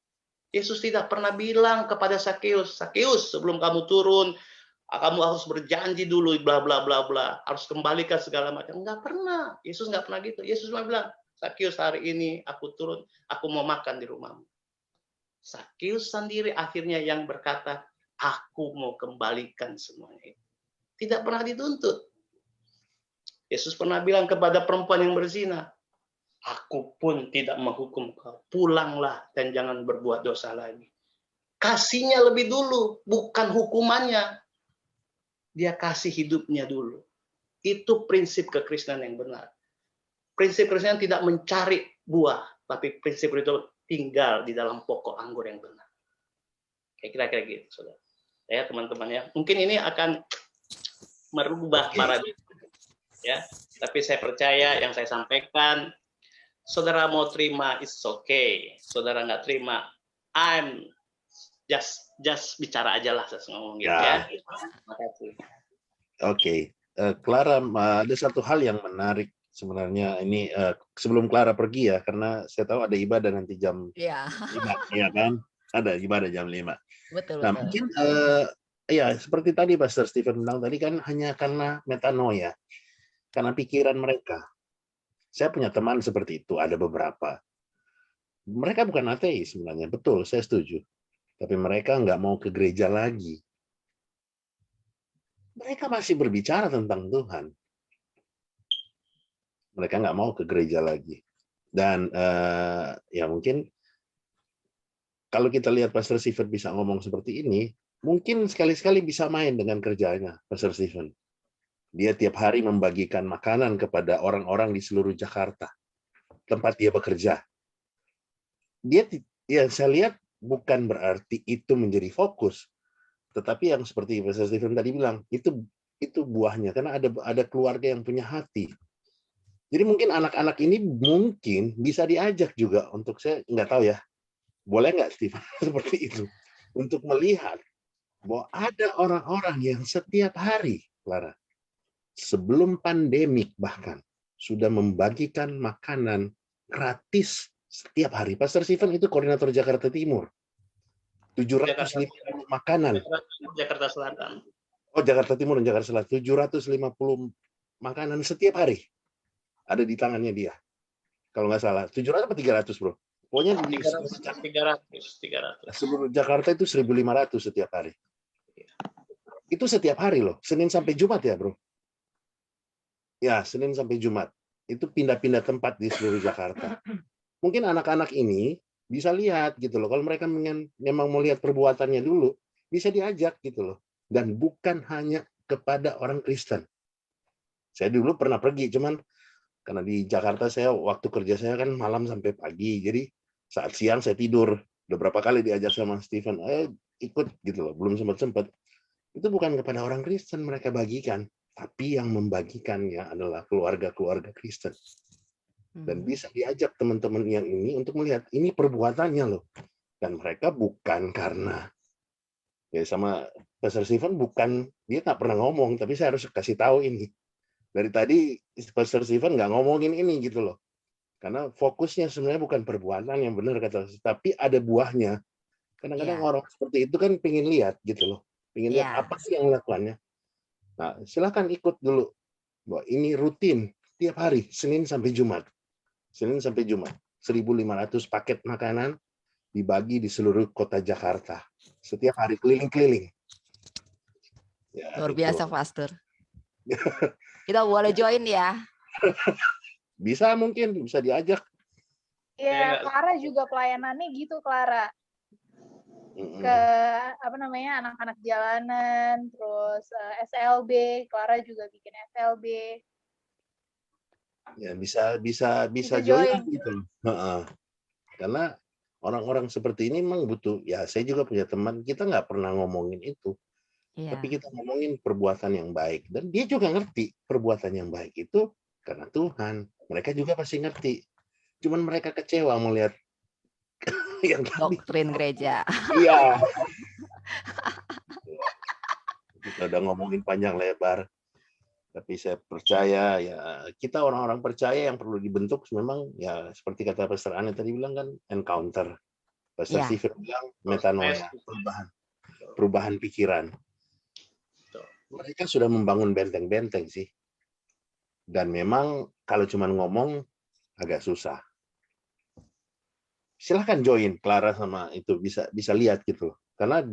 Yesus tidak pernah bilang kepada Sakeus, Sakeus sebelum kamu turun, kamu harus berjanji dulu, bla bla bla bla, harus kembalikan segala macam. Nggak pernah. Yesus nggak pernah gitu. Yesus cuma bilang, Sakeus hari ini aku turun, aku mau makan di rumahmu. Sakeus sendiri akhirnya yang berkata, aku mau kembalikan semuanya itu. Tidak pernah dituntut. Yesus pernah bilang kepada perempuan yang berzina, aku pun tidak menghukum kau. Pulanglah dan jangan berbuat dosa lagi. Kasihnya lebih dulu, bukan hukumannya. Dia kasih hidupnya dulu. Itu prinsip kekristenan yang benar. Prinsip kekristenan tidak mencari buah, tapi prinsip itu tinggal di dalam pokok anggur yang benar. Kira-kira gitu, saudara. Ya, teman-teman ya. Mungkin ini akan merubah paradigma. Ya, tapi saya percaya yang saya sampaikan, saudara mau terima it's okay, saudara nggak terima, I'm just bicara aja lah, saya ngomong gitu ya. Terima kasih. Oke, Clara, ada satu hal yang menarik sebenarnya ini sebelum Clara pergi ya, karena saya tahu ada ibadah nanti jam 5, ya kan? Ada ibadah jam 5. Betul. Nah, mungkin ya seperti tadi Pastor Stephen bilang tadi kan hanya karena metanoia. Karena pikiran mereka. Saya punya teman seperti itu, ada beberapa. Mereka bukan ateis sebenarnya, betul, saya setuju. Tapi mereka nggak mau ke gereja lagi. Mereka masih berbicara tentang Tuhan. Mereka nggak mau ke gereja lagi. Dan ya mungkin kalau kita lihat Pastor Stephen bisa ngomong seperti ini, mungkin sekali-sekali bisa main dengan kerjanya, Pastor Stephen. Dia tiap hari membagikan makanan kepada orang-orang di seluruh Jakarta, tempat dia bekerja. Ya saya lihat bukan berarti itu menjadi fokus, tetapi yang seperti Pastor Stephen tadi bilang, itu buahnya, karena ada keluarga yang punya hati. Jadi mungkin anak-anak ini mungkin bisa diajak juga untuk, saya nggak tahu ya, boleh nggak Stephen seperti itu, untuk melihat bahwa ada orang-orang yang setiap hari, Clara, sebelum pandemik bahkan, sudah membagikan makanan gratis setiap hari. Pastor Stephen itu koordinator Jakarta Timur. 750 makanan. Jakarta Selatan. Oh, Jakarta Timur dan Jakarta Selatan. 750 makanan setiap hari ada di tangannya dia. Kalau nggak salah, 700 atau 300, bro? Pokoknya 300. Seluruh Jakarta itu 1.500 setiap hari. Itu setiap hari loh, Senin sampai Jumat ya, bro? Ya, Senin sampai Jumat. Itu pindah-pindah tempat di seluruh Jakarta. Mungkin anak-anak ini bisa lihat gitu loh. Kalau mereka memang mau lihat perbuatannya dulu, bisa diajak gitu loh. Dan bukan hanya kepada orang Kristen. Saya dulu pernah pergi, cuman karena di Jakarta waktu kerja saya kan malam sampai pagi. Jadi saat siang saya tidur. Beberapa kali diajak sama Stephen, ikut gitu loh. Belum sempat-sempat. Itu bukan kepada orang Kristen mereka bagikan, tapi yang membagikannya adalah keluarga-keluarga Kristen. Dan bisa diajak teman-teman yang ini untuk melihat ini perbuatannya loh. Dan mereka bukan karena ya sama Pastor Stephen, bukan, dia nggak pernah ngomong, tapi saya harus kasih tahu ini. Dari tadi Pastor Stephen nggak ngomongin ini gitu loh. Karena fokusnya sebenarnya bukan perbuatan yang benar kata, tapi ada buahnya. Kadang-kadang orang seperti itu kan pengen lihat gitu loh. Pengen lihat apa sih yang dilakukannya. Nah, silakan ikut dulu. Bahwa ini rutin tiap hari, Senin sampai Jumat. Senin sampai Jumat. 1.500 paket makanan dibagi di seluruh kota Jakarta. Setiap hari keliling-keliling. Ya, luar biasa, Pastor. Kita boleh join ya? Bisa mungkin, bisa diajak. Ya, Clara juga pelayanannya gitu, Clara. Ke anak-anak jalanan, terus SLB, Clara juga bikin SLB. Ya bisa join gitu. Karena orang-orang seperti ini memang butuh. Ya saya juga punya teman, kita nggak pernah ngomongin itu, tapi kita ngomongin perbuatan yang baik, dan dia juga ngerti perbuatan yang baik itu karena Tuhan. Mereka juga pasti ngerti. Cuman mereka kecewa melihat yang doktrin gereja. Iya. Kita udah ngomongin panjang lebar. Tapi saya percaya ya kita orang-orang percaya yang perlu dibentuk memang ya seperti kata Pastor Ane tadi bilang kan, encounter. Pastor Stephen bilang metanoia, perubahan pikiran. Mereka sudah membangun benteng-benteng sih. Dan memang kalau cuma ngomong agak susah. Silahkan join Clara sama itu, bisa lihat gitu. Karena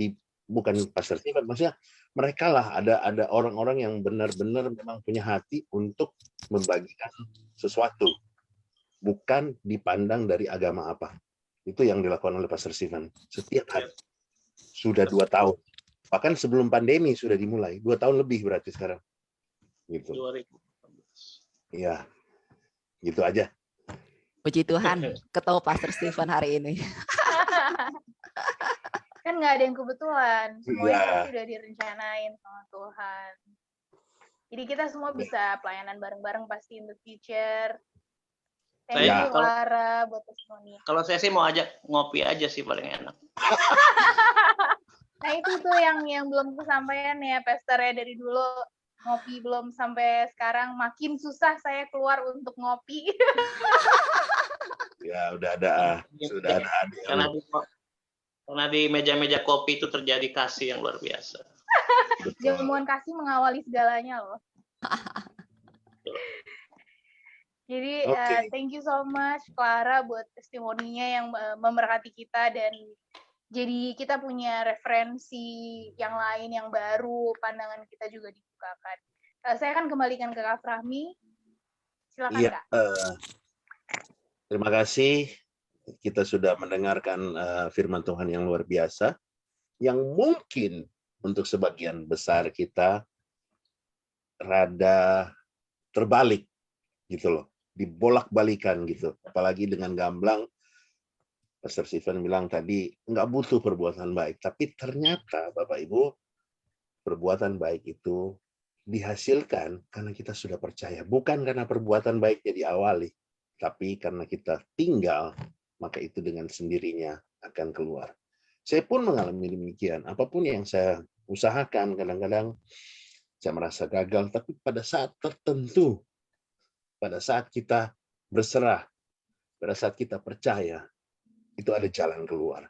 bukan Pastor Stephen, maksudnya mereka lah ada orang-orang yang benar-benar memang punya hati untuk membagikan sesuatu, bukan dipandang dari agama apa. Itu yang dilakukan oleh Pastor Stephen setiap hari. Sudah 2 tahun, bahkan sebelum pandemi sudah dimulai. 2 tahun lebih berarti sekarang. Gitu. 2018. Iya, gitu aja. Puji Tuhan, ketemu Pastor Stephen hari ini. Kan nggak ada yang kebetulan, semuanya pasti udah direncanain sama Tuhan. Jadi kita semua bisa pelayanan bareng-bareng pasti in the future. Thank you, Clara, buat testimoni. Kalau saya sih mau ajak ngopi aja sih paling enak. Nah itu tuh yang belum kesampaian ya, Pastor ya, dari dulu ngopi belum sampai sekarang makin susah saya keluar untuk ngopi. Ya sudah ada. Karena di meja-meja kopi itu terjadi kasih yang luar biasa. Jamuan kasih mengawali segalanya loh. Jadi thank you so much Clara buat testimoninya yang memberkati kita, dan jadi kita punya referensi yang lain yang baru, pandangan kita juga dibukakan. Saya akan kembalikan ke Kak Fahmi. Silakan Kak. Terima kasih. Kita sudah mendengarkan firman Tuhan yang luar biasa, yang mungkin untuk sebagian besar kita rada terbalik gitu loh, dibolak-balikan gitu. Apalagi dengan gamblang, Pastor Stephen bilang tadi nggak butuh perbuatan baik, tapi ternyata Bapak Ibu perbuatan baik itu dihasilkan karena kita sudah percaya, bukan karena perbuatan baiknya diawali, tapi karena kita tinggal, maka itu dengan sendirinya akan keluar. Saya pun mengalami demikian. Apapun yang saya usahakan, kadang-kadang saya merasa gagal, tapi pada saat tertentu, pada saat kita berserah, pada saat kita percaya, itu ada jalan keluar.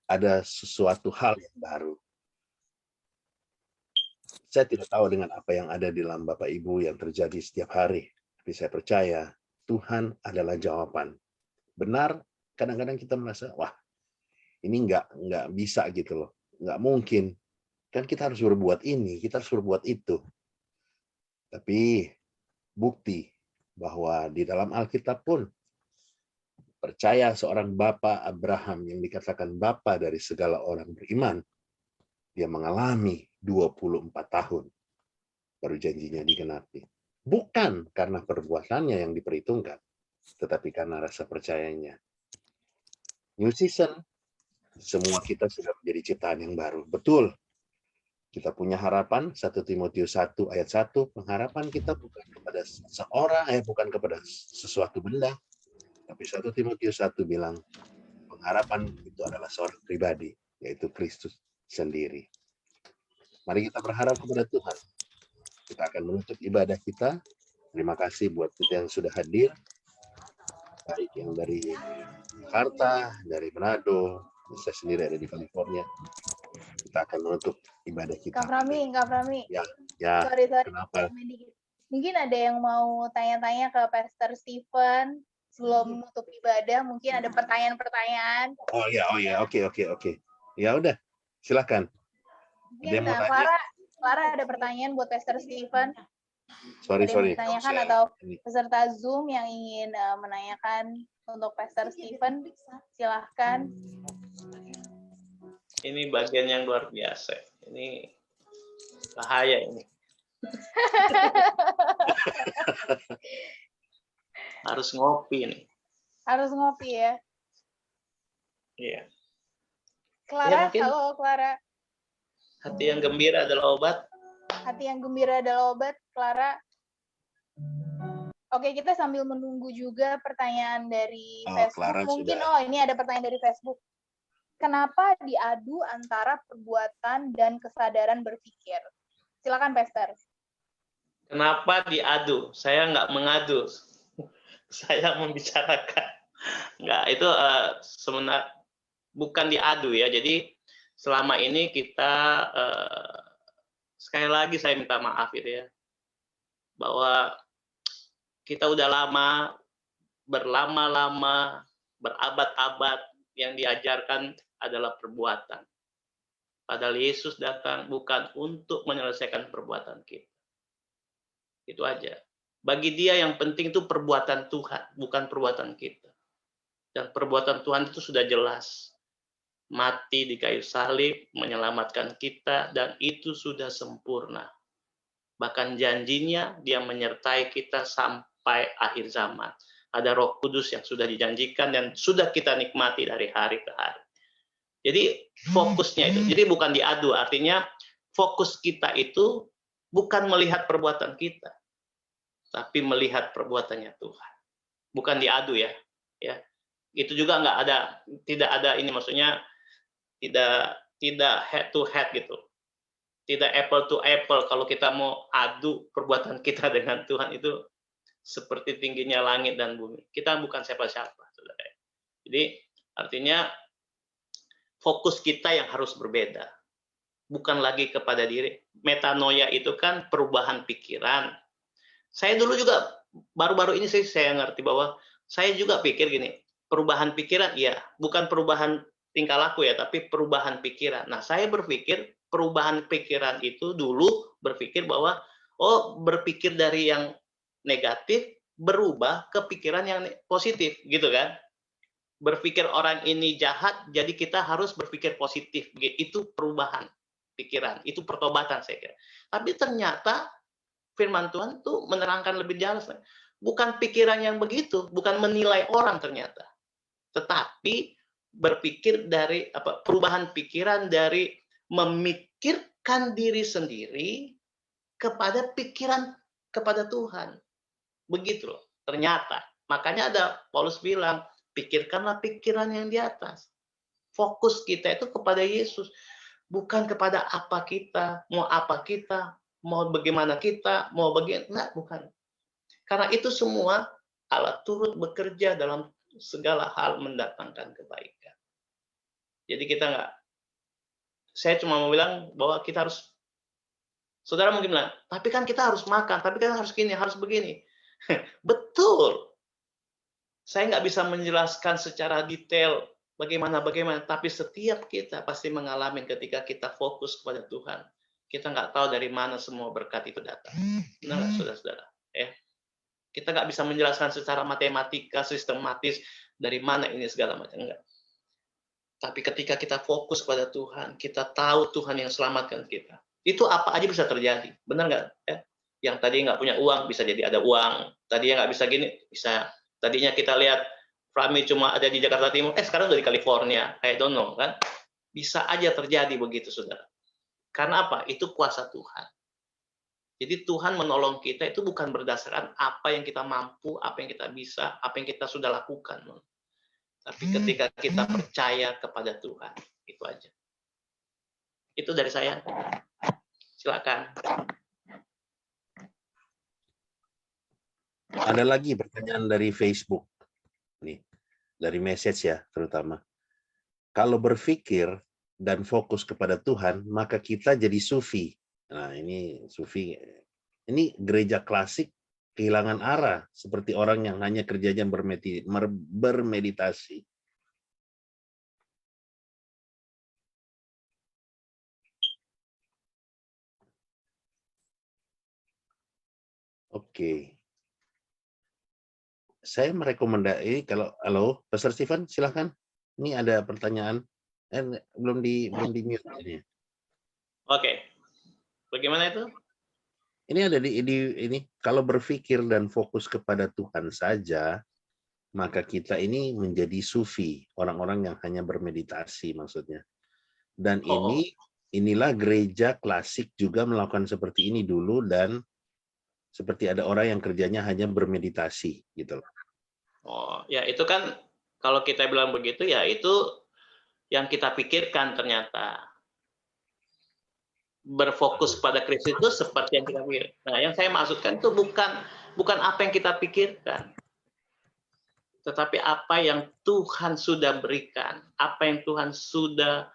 Ada sesuatu hal yang baru. Saya tidak tahu dengan apa yang ada di dalam Bapak Ibu yang terjadi setiap hari. Tapi saya percaya Tuhan adalah jawaban. Benar, kadang-kadang kita merasa, wah ini nggak bisa gitu loh. Nggak mungkin. Kan kita harus berbuat ini, kita harus berbuat itu. Tapi bukti bahwa di dalam Alkitab pun percaya seorang Bapa Abraham yang dikatakan Bapa dari segala orang beriman, dia mengalami 24 tahun baru janjinya digenapi. Bukan karena perbuatannya yang diperhitungkan, tetapi karena rasa percayanya. New season, semua kita sudah menjadi ciptaan yang baru. Betul. Kita punya harapan, 1 Timotius 1 ayat 1, pengharapan kita bukan kepada seorang, bukan kepada sesuatu benda, tapi 1 Timotius 1 bilang, pengharapan itu adalah seorang pribadi, yaitu Kristus sendiri. Mari kita berharap kepada Tuhan. Kita akan menutup ibadah kita. Terima kasih buat kita yang sudah hadir, baik yang dari Jakarta, dari Manado, saya sendiri ada di California. Kita akan menutup ibadah kita. Kak Prami. Ya, Sorry. kenapa? Mungkin ada yang mau tanya-tanya ke Pastor Stephen sebelum menutup ibadah. Mungkin ada pertanyaan-pertanyaan. Oh ya, oke. Ya udah, silakan. Mungkin Clara ada pertanyaan buat Pastor Stephen. Sorry. Ditanyakan atau peserta Zoom yang ingin menanyakan untuk Pastor Stephen, silahkan. Ini bagian yang luar biasa. Ini bahaya ini. Harus ngopi nih. Harus ngopi ya. Iya. Clara, mungkin. Halo Clara. Hati yang gembira adalah obat. Hati yang gembira adalah obat, Clara. Oke, kita sambil menunggu juga pertanyaan dari Facebook. Clara Mungkin, sudah. ini ada pertanyaan dari Facebook. Kenapa diadu antara perbuatan dan kesadaran berpikir? Silakan, Pastor. Kenapa diadu? Saya nggak mengadu. Saya membicarakan. Nggak, itu sebenarnya bukan diadu ya. Jadi selama ini kita, sekali lagi saya minta maaf gitu ya, bahwa kita udah lama, berlama-lama, berabad-abad yang diajarkan adalah perbuatan. Padahal Yesus datang bukan untuk menyelesaikan perbuatan kita. Itu aja. Bagi dia yang penting itu perbuatan Tuhan, bukan perbuatan kita. Dan perbuatan Tuhan itu sudah jelas. Mati di kayu salib, menyelamatkan kita, dan itu sudah sempurna. Bahkan janjinya dia menyertai kita sampai akhir zaman. Ada Roh Kudus yang sudah dijanjikan dan sudah kita nikmati dari hari ke hari. Jadi fokusnya itu, jadi bukan diadu, artinya fokus kita itu bukan melihat perbuatan kita, tapi melihat perbuatannya Tuhan. Bukan diadu ya. Itu juga tidak ada ini, maksudnya tidak head to head gitu. Tidak apple to apple. Kalau kita mau adu perbuatan kita dengan Tuhan itu seperti tingginya langit dan bumi. Kita bukan siapa-siapa, saudara. Jadi artinya fokus kita yang harus berbeda. Bukan lagi kepada diri. Metanoia itu kan perubahan pikiran. Saya dulu juga baru-baru ini saya ngerti bahwa saya juga pikir gini, perubahan pikiran iya, bukan perubahan tingkah laku ya, tapi perubahan pikiran. Nah, saya berpikir perubahan pikiran itu dulu berpikir bahwa berpikir dari yang negatif berubah ke pikiran yang positif, gitu kan? Berpikir orang ini jahat, jadi kita harus berpikir positif. Itu perubahan pikiran, itu pertobatan saya kira. Tapi ternyata firman Tuhan tuh menerangkan lebih jelas. Bukan pikiran yang begitu, bukan menilai orang ternyata. Tetapi berpikir dari perubahan pikiran dari memikirkan diri sendiri kepada pikiran kepada Tuhan. Begitu loh, ternyata. Makanya ada Paulus bilang, pikirkanlah pikiran yang di atas. Fokus kita itu kepada Yesus. Bukan kepada apa kita, mau bagaimana kita, enggak, bukan. Karena itu semua Allah turut bekerja dalam segala hal mendatangkan kebaikan. Jadi saya cuma mau bilang bahwa kita harus, saudara mungkin bilang, tapi kan kita harus makan, tapi kan harus gini, harus begini. Betul. Saya nggak bisa menjelaskan secara detail bagaimana, tapi setiap kita pasti mengalami ketika kita fokus kepada Tuhan. Kita nggak tahu dari mana semua berkat itu datang. Benar nggak, saudara-saudara? Kita nggak bisa menjelaskan secara matematika, sistematis, dari mana ini segala macam. Enggak. Tapi ketika kita fokus pada Tuhan, kita tahu Tuhan yang selamatkan kita. Itu apa aja bisa terjadi. Benar nggak? Yang tadi nggak punya uang, bisa jadi ada uang. Tadinya nggak bisa gini, bisa. Tadinya kita lihat Fahmi cuma ada di Jakarta Timur, sekarang udah di California. I don't know, kan? Bisa aja terjadi begitu, saudara. Karena apa? Itu kuasa Tuhan. Jadi Tuhan menolong kita itu bukan berdasarkan apa yang kita mampu, apa yang kita bisa, apa yang kita sudah lakukan. Tapi ketika kita percaya kepada Tuhan, itu aja. Itu dari saya. Silakan. Ada lagi pertanyaan dari Facebook. Nih, dari message ya terutama. Kalau berpikir dan fokus kepada Tuhan, maka kita jadi sufi. Nah, ini sufi. Ini gereja klasik kehilangan arah, seperti orang yang hanya kerjanya bermeditasi. Oke. Saya merekomendasi halo, Pastor Stephen, silahkan. Ini ada pertanyaan. Belum di mute ini. Oke. Bagaimana itu? Ini ada ini kalau berpikir dan fokus kepada Tuhan saja, maka kita ini menjadi sufi, orang-orang yang hanya bermeditasi maksudnya. Dan inilah gereja klasik juga melakukan seperti ini dulu, dan seperti ada orang yang kerjanya hanya bermeditasi gitu loh. Oh, ya itu kan kalau kita bilang begitu ya itu yang kita pikirkan ternyata. Berfokus pada Kristus itu seperti yang kita pikir. Nah, yang saya maksudkan itu bukan apa yang kita pikirkan, tetapi apa yang Tuhan sudah berikan, apa yang Tuhan sudah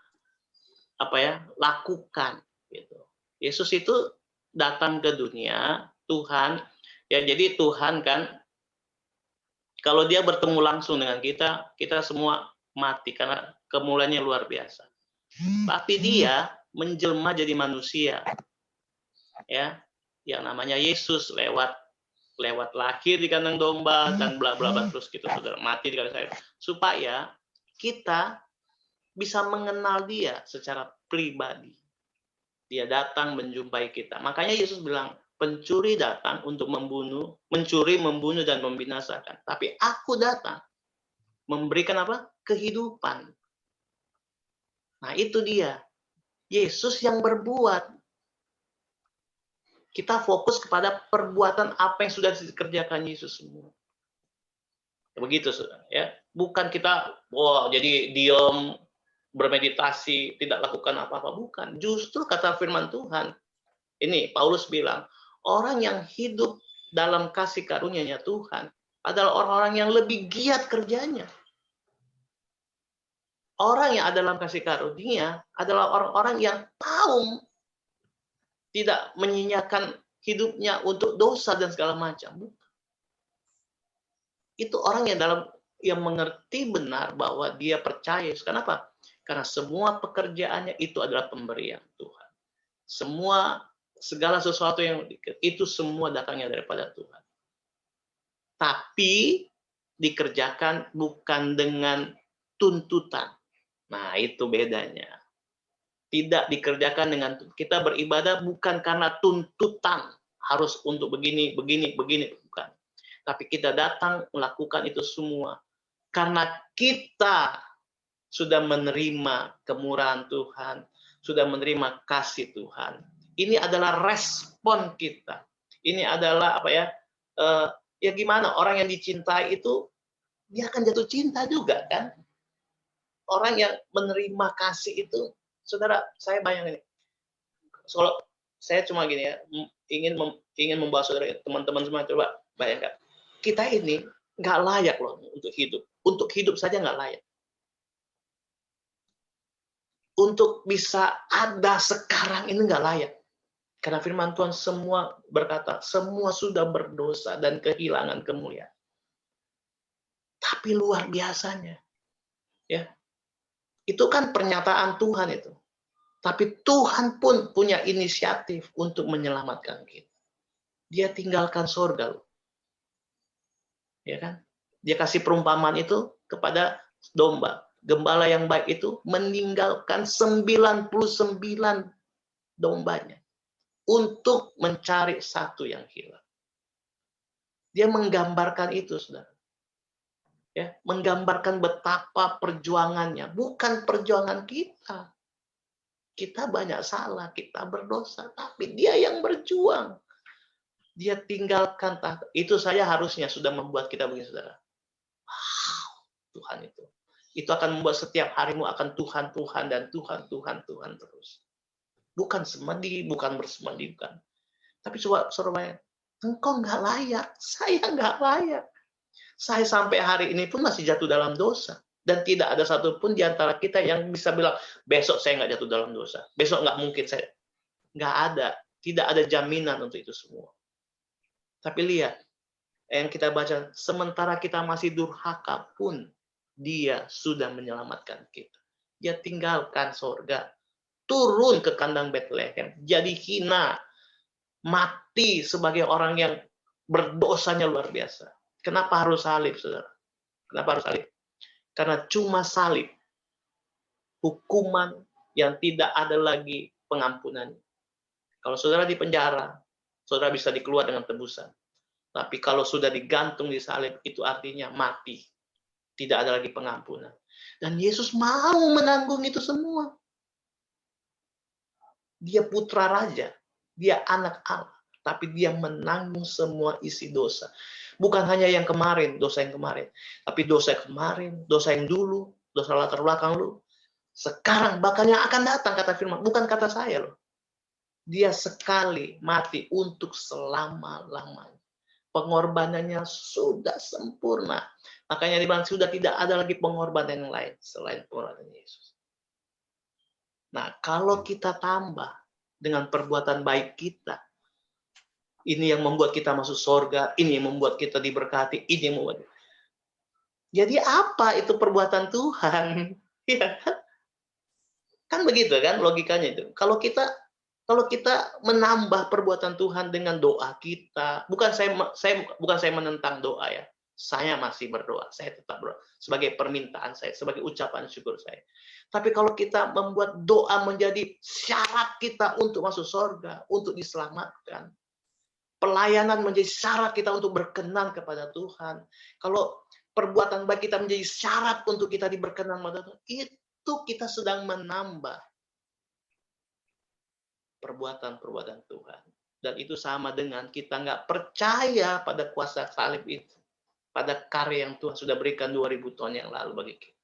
lakukan. Gitu. Yesus itu datang ke dunia, Tuhan ya, jadi Tuhan kan kalau dia bertemu langsung dengan kita, kita semua mati karena kemuliaannya luar biasa. Tapi dia menjelma jadi manusia, ya, yang namanya Yesus lewat lahir di kandang domba dan bla bla bla terus gitu, saudara, mati di kayu salib, supaya kita bisa mengenal dia secara pribadi. Dia datang menjumpai kita. Makanya Yesus bilang, pencuri datang untuk mencuri, membunuh dan membinasakan. Tapi aku datang memberikan apa? Kehidupan. Nah, itu dia. Yesus yang berbuat. Kita fokus kepada perbuatan apa yang sudah dikerjakan Yesus semua. Begitu, saudara. Ya, bukan kita, jadi diam, bermeditasi, tidak lakukan apa-apa. Bukan. Justru kata firman Tuhan, ini Paulus bilang, orang yang hidup dalam kasih karunia-Nya Tuhan adalah orang-orang yang lebih giat kerjanya. Orang yang ada dalam kasih karunia adalah orang-orang yang tahu tidak menyia-nyiakan hidupnya untuk dosa dan segala macam. Itu orang yang mengerti benar bahwa dia percaya. Kenapa? Karena semua pekerjaannya itu adalah pemberian Tuhan. Segala sesuatu yang itu semua datangnya daripada Tuhan. Tapi dikerjakan bukan dengan tuntutan. Nah, itu bedanya. Tidak dikerjakan dengan, kita beribadah bukan karena tuntutan harus untuk begini, begini, begini, bukan. Tapi kita datang melakukan itu semua karena kita sudah menerima kemurahan Tuhan, sudah menerima kasih Tuhan. Ini adalah respon kita. Ini adalah apa ya? Ya gimana orang yang dicintai itu dia akan jatuh cinta juga kan? Orang yang menerima kasih itu, saudara, saya bayangin. Kalau saya cuma gini ya, ingin membawa saudara, teman-teman semua coba bayangkan. Kita ini nggak layak loh untuk hidup. Untuk hidup saja nggak layak. Untuk bisa ada sekarang ini nggak layak. Karena firman Tuhan semua berkata, semua sudah berdosa dan kehilangan kemuliaan. Tapi luar biasanya, ya, itu kan pernyataan Tuhan itu. Tapi Tuhan pun punya inisiatif untuk menyelamatkan kita. Dia tinggalkan surga loh. Ya kan? Dia kasih perumpamaan itu kepada domba. Gembala yang baik itu meninggalkan 99 dombanya untuk mencari satu yang hilang. Dia menggambarkan itu, saudara. Ya, menggambarkan betapa perjuangannya, bukan perjuangan kita. Kita banyak salah, kita berdosa, tapi dia yang berjuang. Dia tinggalkan tahta. Itu saya harusnya sudah membuat kita begini, saudara. Wow, Tuhan itu. Itu akan membuat setiap harimu akan Tuhan, Tuhan, dan Tuhan, Tuhan, Tuhan terus. Bukan semedi, bukan bersemedi, bukan. Tapi coba, saudara, engkau nggak layak, saya nggak layak. Saya sampai hari ini pun masih jatuh dalam dosa. Dan tidak ada satupun di antara kita yang bisa bilang, besok saya nggak jatuh dalam dosa. Besok nggak mungkin saya. Nggak ada. Tidak ada jaminan untuk itu semua. Tapi lihat, yang kita baca, sementara kita masih durhaka pun, dia sudah menyelamatkan kita. Dia tinggalkan sorga, turun ke kandang Bethlehem, jadi hina, mati sebagai orang yang berdosanya luar biasa. Kenapa harus salib, saudara? Kenapa harus salib? Karena cuma salib, hukuman yang tidak ada lagi pengampunan. Kalau saudara di penjara, saudara bisa dikeluar dengan tebusan. Tapi kalau sudah digantung di salib, itu artinya mati. Tidak ada lagi pengampunan. Dan Yesus mau menanggung itu semua. Dia putra raja, dia anak Allah, tapi dia menanggung semua isi dosa. Bukan hanya yang kemarin, dosa yang kemarin, tapi dosa yang kemarin, dosa yang dulu, dosa latar belakang lu. Sekarang bahkan yang akan datang, kata firman, bukan kata saya loh. Dia sekali mati untuk selama-lamanya. Pengorbanannya sudah sempurna. Makanya dibilang sudah tidak ada lagi pengorbanan yang lain selain pengorbanan Yesus. Nah, kalau kita tambah dengan perbuatan baik kita, ini yang membuat kita masuk surga, ini yang membuat kita diberkati, ini yang membuat. Jadi apa itu perbuatan Tuhan? Ya, kan begitu kan logikanya itu. Kalau kita menambah perbuatan Tuhan dengan doa kita, bukan saya menentang doa ya. Saya masih berdoa, saya tetap berdoa sebagai permintaan saya, sebagai ucapan syukur saya. Tapi kalau kita membuat doa menjadi syarat kita untuk masuk surga, untuk diselamatkan, pelayanan menjadi syarat kita untuk berkenan kepada Tuhan. Kalau perbuatan baik kita menjadi syarat untuk kita diberkenan kepada Tuhan, itu kita sedang menambah perbuatan-perbuatan Tuhan. Dan itu sama dengan kita nggak percaya pada kuasa salib itu. Pada karya yang Tuhan sudah berikan 2000 tahun yang lalu bagi kita.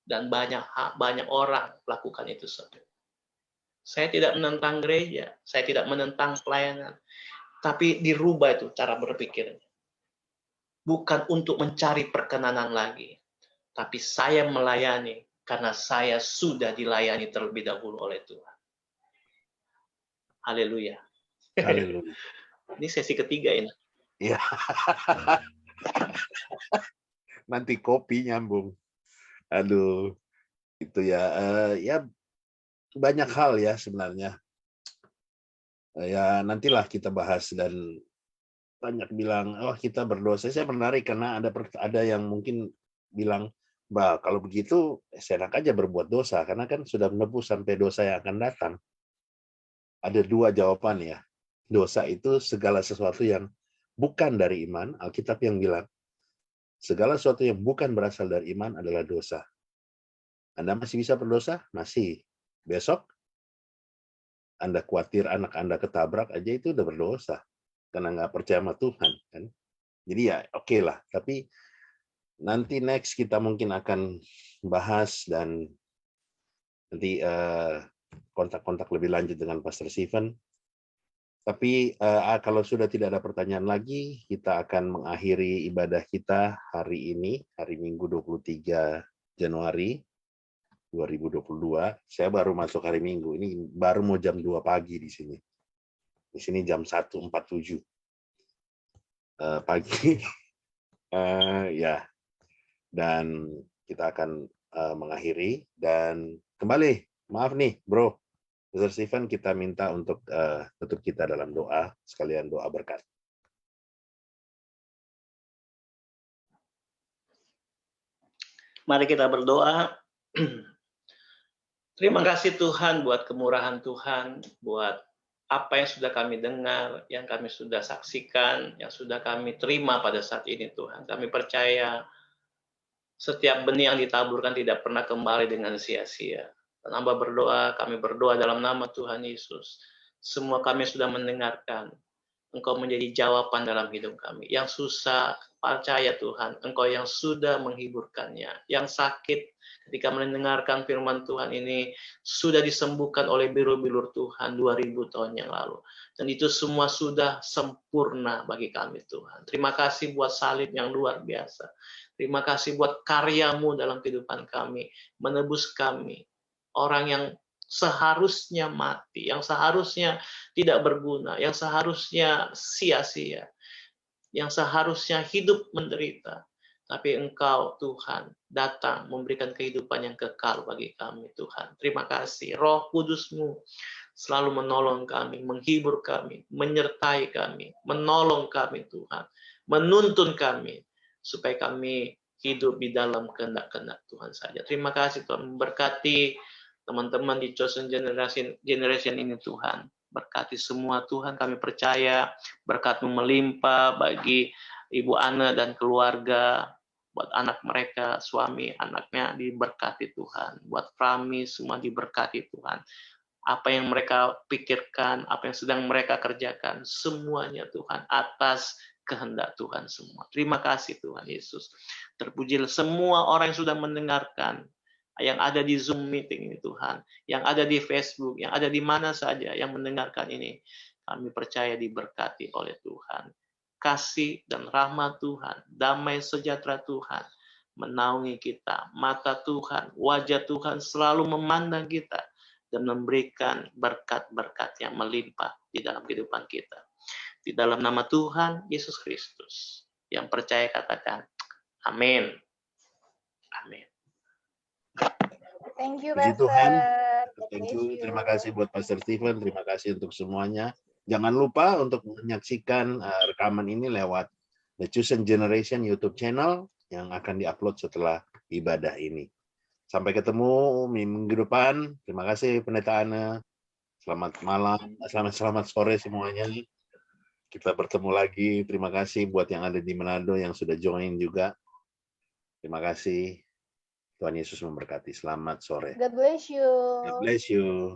Dan banyak orang lakukan itu saja. Saya tidak menentang gereja, saya tidak menentang pelayanan. Tapi dirubah itu cara berpikirnya. Bukan untuk mencari perkenanan lagi. Tapi saya melayani karena saya sudah dilayani terlebih dahulu oleh Tuhan. Haleluya. Haleluya. Ini sesi ketiga ini. Ya. Nanti kopi nyambung. Aduh, itu ya. Ya banyak hal ya sebenarnya. Ya nantilah kita bahas dan banyak bilang, oh kita berdosa. Saya menarik karena ada yang mungkin bilang, bah kalau begitu enak aja berbuat dosa karena kan sudah menebus sampai dosa yang akan datang. Ada dua jawaban ya. Dosa itu segala sesuatu yang bukan dari iman. Alkitab yang bilang, segala sesuatu yang bukan berasal dari iman adalah dosa. Anda masih bisa berdosa? Masih. Besok, Anda khawatir anak Anda ketabrak aja itu udah berdosa. Karena nggak percaya sama Tuhan. Kan? Jadi ya oke lah. Tapi nanti next kita mungkin akan bahas dan nanti kontak-kontak lebih lanjut dengan Pastor Stephen. Tapi kalau sudah tidak ada pertanyaan lagi, kita akan mengakhiri ibadah kita hari ini, hari Minggu 23 Januari 2022. Saya baru masuk hari Minggu, ini baru mau jam 2 pagi di sini. Di sini jam 1.47 pagi. Ya, dan kita akan mengakhiri dan kembali. Maaf nih, Bro. Pastor Stephen, kita minta untuk tutup kita dalam doa, sekalian doa berkat. Mari kita berdoa. Terima kasih Tuhan buat kemurahan Tuhan, buat apa yang sudah kami dengar, yang kami sudah saksikan, yang sudah kami terima pada saat ini Tuhan. Kami percaya setiap benih yang ditaburkan tidak pernah kembali dengan sia-sia. Dan hamba berdoa, kami berdoa dalam nama Tuhan Yesus. Semua kami sudah mendengarkan. Engkau menjadi jawaban dalam hidup kami. Yang susah, percaya Tuhan, Engkau yang sudah menghiburkannya. Yang sakit, ketika mendengarkan firman Tuhan ini, sudah disembuhkan oleh bilur-bilur Tuhan 2000 tahun yang lalu. Dan itu semua sudah sempurna bagi kami Tuhan. Terima kasih buat salib yang luar biasa. Terima kasih buat karyamu dalam kehidupan kami. Menebus kami. Orang yang seharusnya mati, yang seharusnya tidak berguna, yang seharusnya sia-sia, yang seharusnya hidup menderita. Tapi Engkau, Tuhan, datang memberikan kehidupan yang kekal bagi kami, Tuhan. Terima kasih. Roh Kudus-Mu selalu menolong kami, menghibur kami, menyertai kami, menolong kami, Tuhan. Menuntun kami, supaya kami hidup di dalam kehendak-kehendak Tuhan saja. Terima kasih, Tuhan. Memberkati teman-teman di Chosen Generation ini, Tuhan. Berkati semua, Tuhan. Kami percaya berkat-Mu melimpah bagi Ibu Ana dan keluarga, buat anak mereka, suami, anaknya diberkati Tuhan. Buat Prami, semua diberkati Tuhan. Apa yang mereka pikirkan, apa yang sedang mereka kerjakan, semuanya Tuhan, atas kehendak Tuhan semua. Terima kasih Tuhan Yesus. Terpujilah semua orang yang sudah mendengarkan, yang ada di Zoom meeting ini Tuhan, yang ada di Facebook, yang ada di mana saja yang mendengarkan ini. Kami percaya diberkati oleh Tuhan. Kasih dan rahmat Tuhan, damai sejahtera Tuhan menaungi kita. Mata Tuhan, wajah Tuhan selalu memandang kita dan memberikan berkat-berkat yang melimpah di dalam kehidupan kita. Di dalam nama Tuhan Yesus Kristus. Yang percaya katakan, amin. Amin. Thank you, Puji Pastor. Tuhan. God Thank bless you. Terima kasih buat Pastor Stephen. Terima kasih untuk semuanya. Jangan lupa untuk menyaksikan rekaman ini lewat The Chosen Generation YouTube channel yang akan diupload setelah ibadah ini. Sampai ketemu minggu depan. Terima kasih Pendeta Ana. Selamat malam, selamat sore semuanya. Kita bertemu lagi. Terima kasih buat yang ada di Manado yang sudah join juga. Terima kasih. Tuhan Yesus memberkati. Selamat sore. God bless you. God bless you.